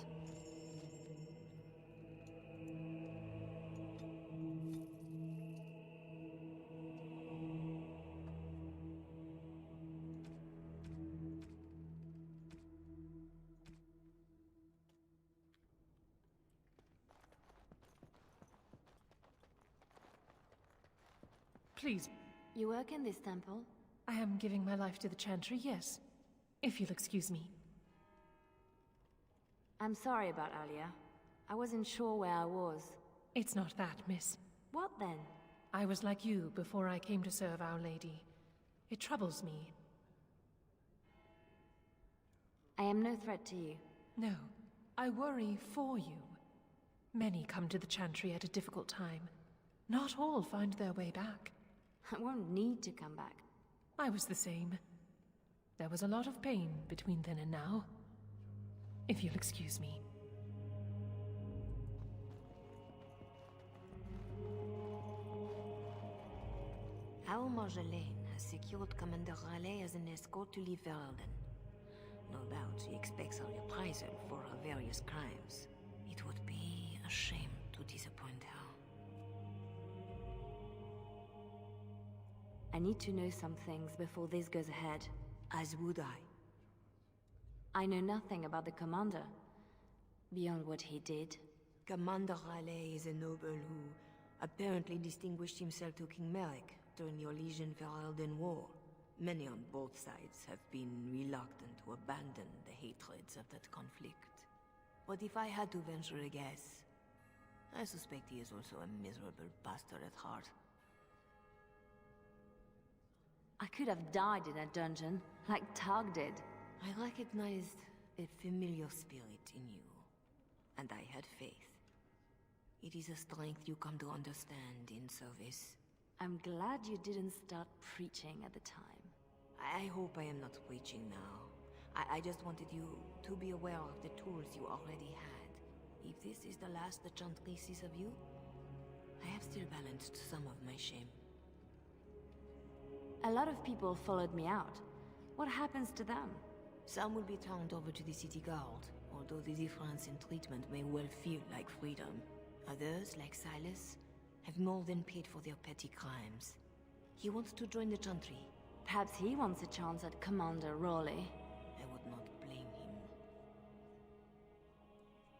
Please, You work in this temple? I am giving my life to the Chantry, yes. If you'll excuse me. I'm sorry about earlier. I wasn't sure where I was. It's not that, miss. What then? I was like you before I came to serve Our Lady. It troubles me. I am no threat to you. No, I worry for you. Many come to the Chantry at a difficult time. Not all find their way back. I won't need to come back. I was the same. There was a lot of pain between then and now. If you'll excuse me. Our Marjolaine has secured Commander Raleigh as an escort to leave Ferelden. No doubt she expects a reprisal for her various crimes. It would be a shame to disappoint her. I need to know some things before this goes ahead. As would I. I know nothing about the commander, beyond what he did. Commander Raleigh is a noble who apparently distinguished himself to King Merrick during the Orlesian-Ferelden War. Many on both sides have been reluctant to abandon the hatreds of that conflict. But if I had to venture a guess, I suspect he is also a miserable bastard at heart. I could have died in a dungeon, like Targ did. I recognized a familiar spirit in you, and I had faith. It is a strength you come to understand in service. I'm glad you didn't start preaching at the time. I hope I am not preaching now. I just wanted you to be aware of the tools you already had. If this is the last the Chantry sees of you, I have still balanced some of my shame. A lot of people followed me out. What happens to them? Some will be turned over to the city guard, although the difference in treatment may well feel like freedom. Others, like Silas, have more than paid for their petty crimes. He wants to join the Chantry. Perhaps he wants a chance at Commander Raleigh. I would not blame him.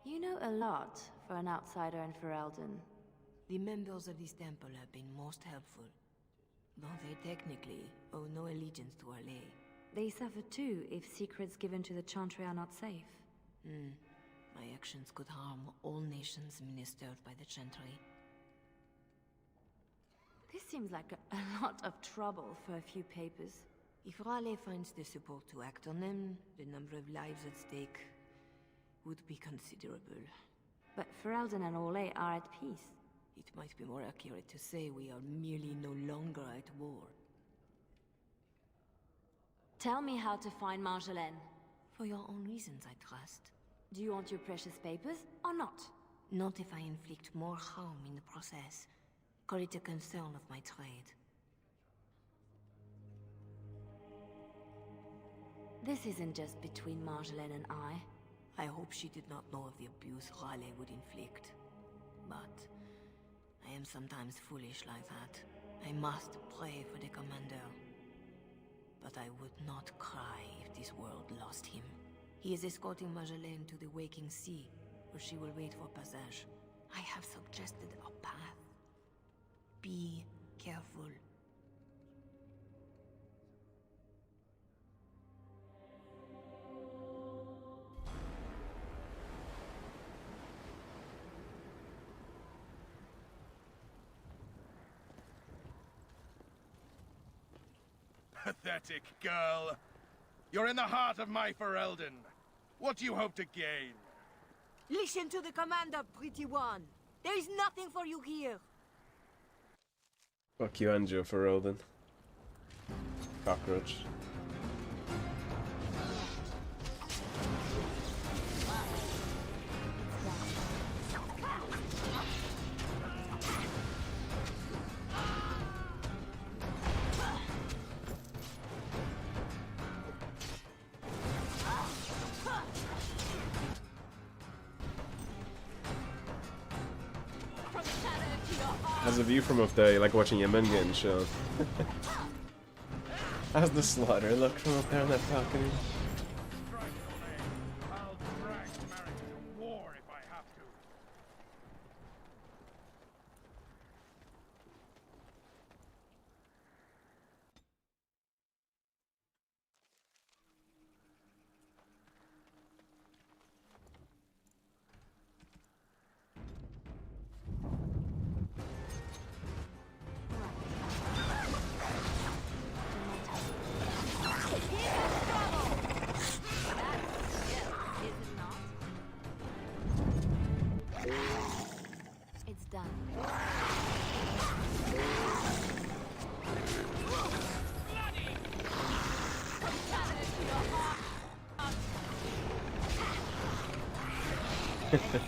You know a lot for an outsider in Ferelden. The members of this temple have been most helpful, though they technically owe no allegiance to Raleigh. They suffer too if secrets given to the Chantry are not safe. My actions could harm all nations ministered by the Chantry. This seems like a lot of trouble for a few papers. If Raleigh finds the support to act on them, the number of lives at stake would be considerable. But Ferelden and Orlais are at peace. It might be more accurate to say we are merely no longer at war. Tell me how to find Marjolaine. For your own reasons, I trust. Do you want your precious papers, or not? Not if I inflict more harm in the process. Call it a concern of my trade. This isn't just between Marjolaine and I. I hope she did not know of the abuse Raleigh would inflict. But I am sometimes foolish like that. I must pray for the commander. But I would not cry if this world lost him. He is escorting Marjolaine to the Waking Sea, where she will wait for passage. I have suggested a path. Be careful. Pathetic girl. You're in the heart of my Ferelden. What do you hope to gain? Listen to the commander, pretty one. There is nothing for you here. Fuck you and Joe Ferelden. Cockroach. As a view from up there, you like watching your men getting shot. How's the slaughter look from up there on that balcony? I'll drag America to war if I have to. It's done.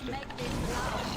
Make this loud.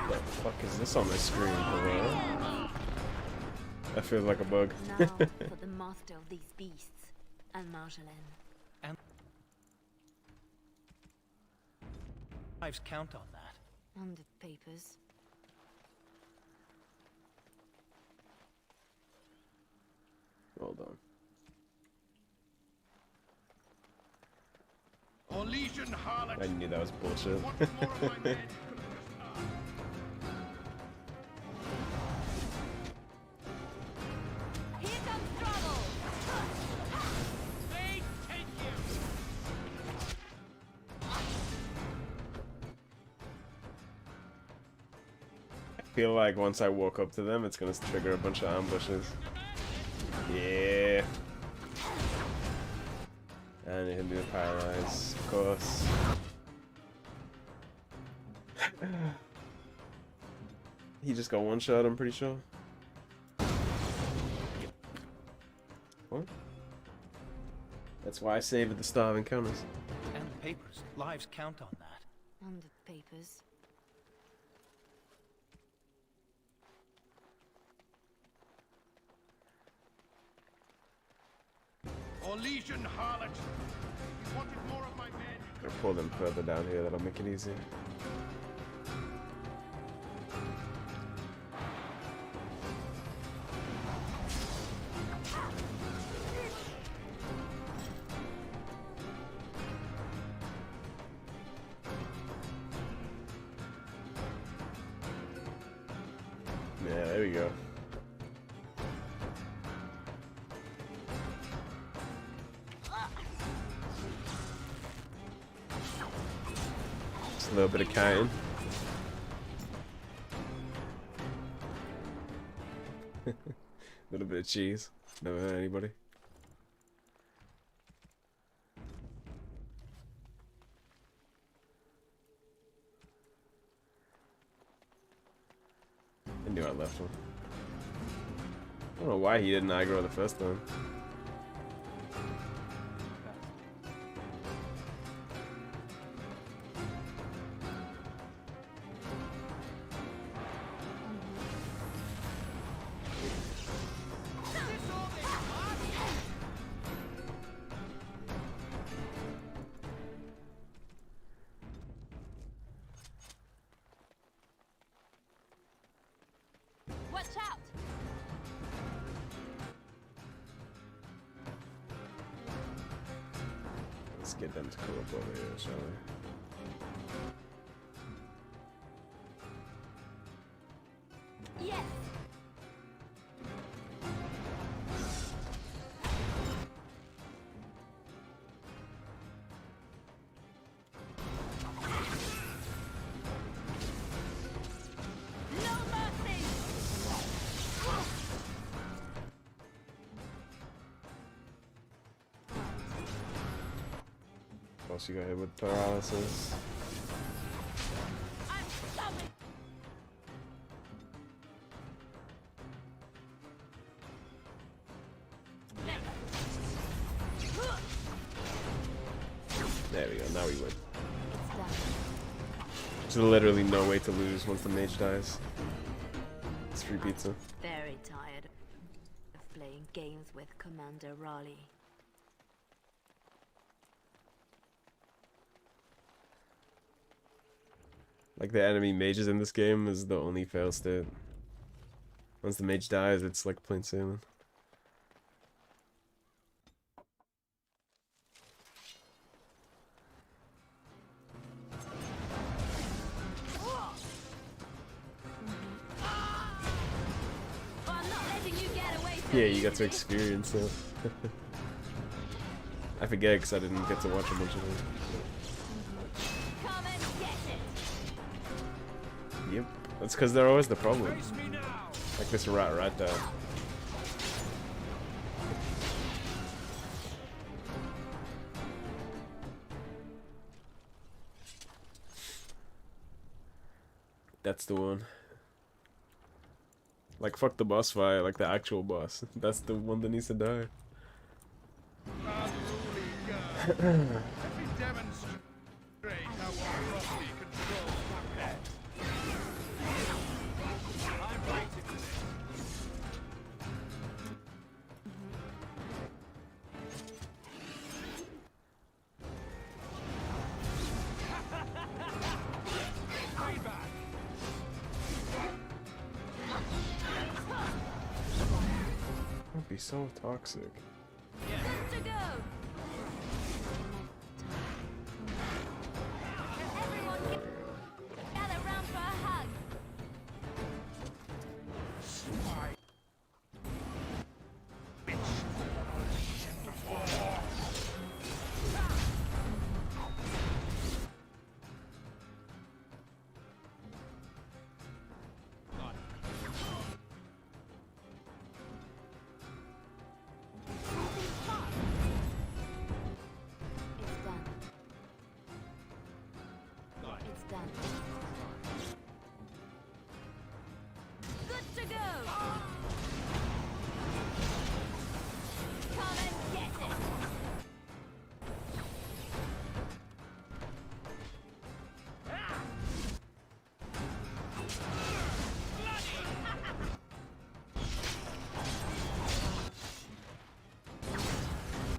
What the fuck is this on my screen? Hello? That feels like a bug. Now for the master of these beasts, and Marjolaine. And lives count on that. And the papers. Hold on. Orlesian harlot. I knew that was bullshit. What more of my men could have just asked? Here comes trouble. They take you. I feel like once I walk up to them, it's gonna trigger a bunch of ambushes. Yeah. And it can do a paralyze, of course. He just got one shot, I'm pretty sure. What? That's why I saved at the start of encounters. And the papers. Lives count on that. And the papers. Orlesian harlot. You wanted more of my men. I'll pull them further down here, that'll make it easy. Yeah, there we go. A little bit of counting. A little bit of cheese. Never hurt anybody. I knew I left one. I don't know why he didn't aggro the first time. Watch out! Let's get them to come up over here, shall we? Yes! No mercy! Plus you got hit with paralysis. I'm coming! There we go, now we win. It's done. There's literally no way to lose once the mage dies. It's free pizza. Very tired of playing games with Commander Raleigh. Like the enemy mages in this game is the only fail state. Once the mage dies, it's like plain sailing. Well, I'm not letting you get away so Yeah, you got to easily. experience it. I forget because I didn't get to watch a bunch of them. Come and get it! Yep, that's because they're always the problem. Like this rat right there. That's the one. Like fuck the boss fight, like the actual boss. That's the one that needs to die. Let me demonstrate how Frosty controls my pet. I'm waiting for this. Feedback. That'd be so toxic. Good to go! Everyone gather round for a hug! It's done. Good to go! Come and get it!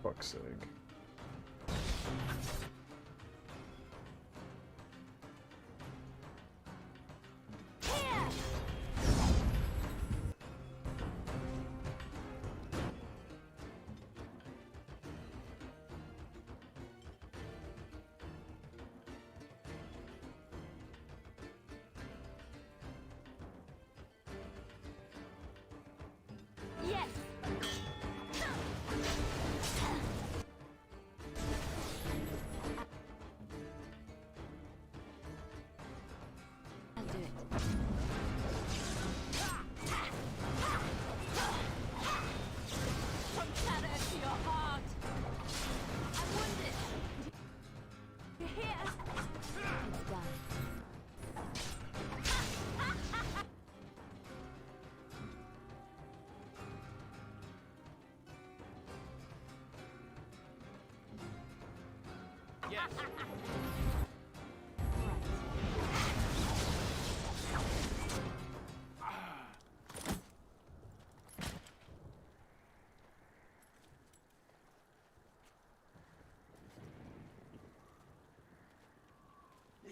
Fuck's sake. Here! Yes!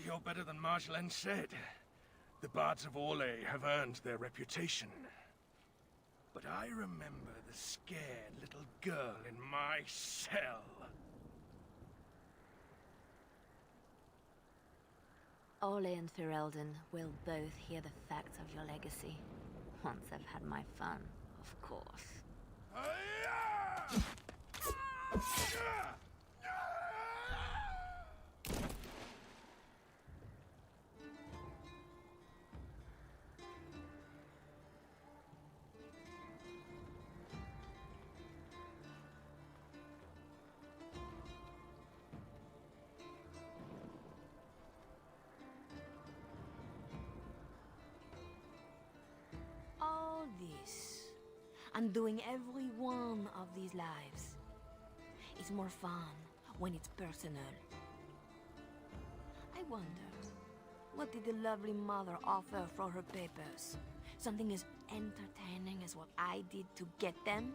You're better than Marjolaine said. The bards of Orlais have earned their reputation. But I remember the scared little girl in my cell. Orlais and Ferelden will both hear the facts of your legacy. Once I've had my fun, of course. All this, and doing every one of these lives, is more fun when it's personal. I wonder, what did the lovely mother offer for her papers? Something as entertaining as what I did to get them?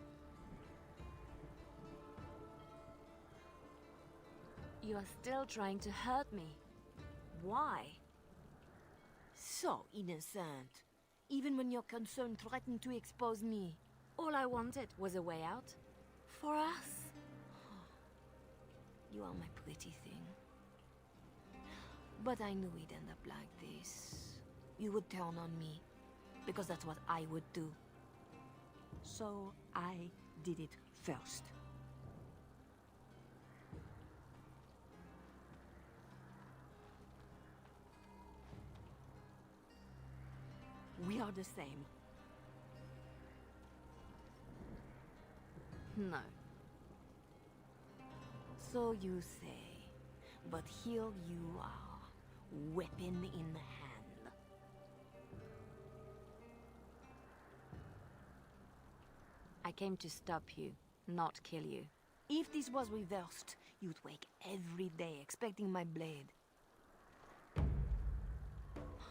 You are still trying to hurt me. Why? So innocent. Even when your concern threatened to expose me. All I wanted was a way out. For us. You are my pretty thing. But I knew we'd end up like this. You would turn on me, because that's what I would do. So I did it first. We are the same. No. So you say, but here you are, weapon in hand. I came to stop you, not kill you. If this was reversed, you'd wake every day expecting my blade.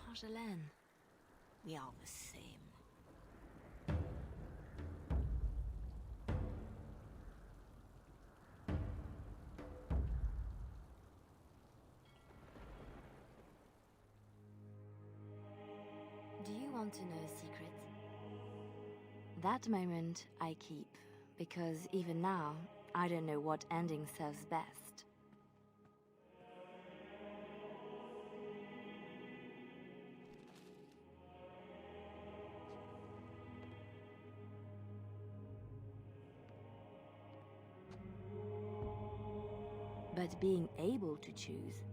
Marjolaine. We are the same. Do you want to know a secret? That moment I keep, because even now, I don't know what ending serves best. But being able to choose,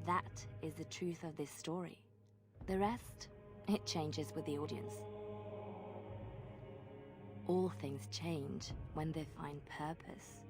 that is the truth of this story. The rest, it changes with the audience. All things change when they find purpose.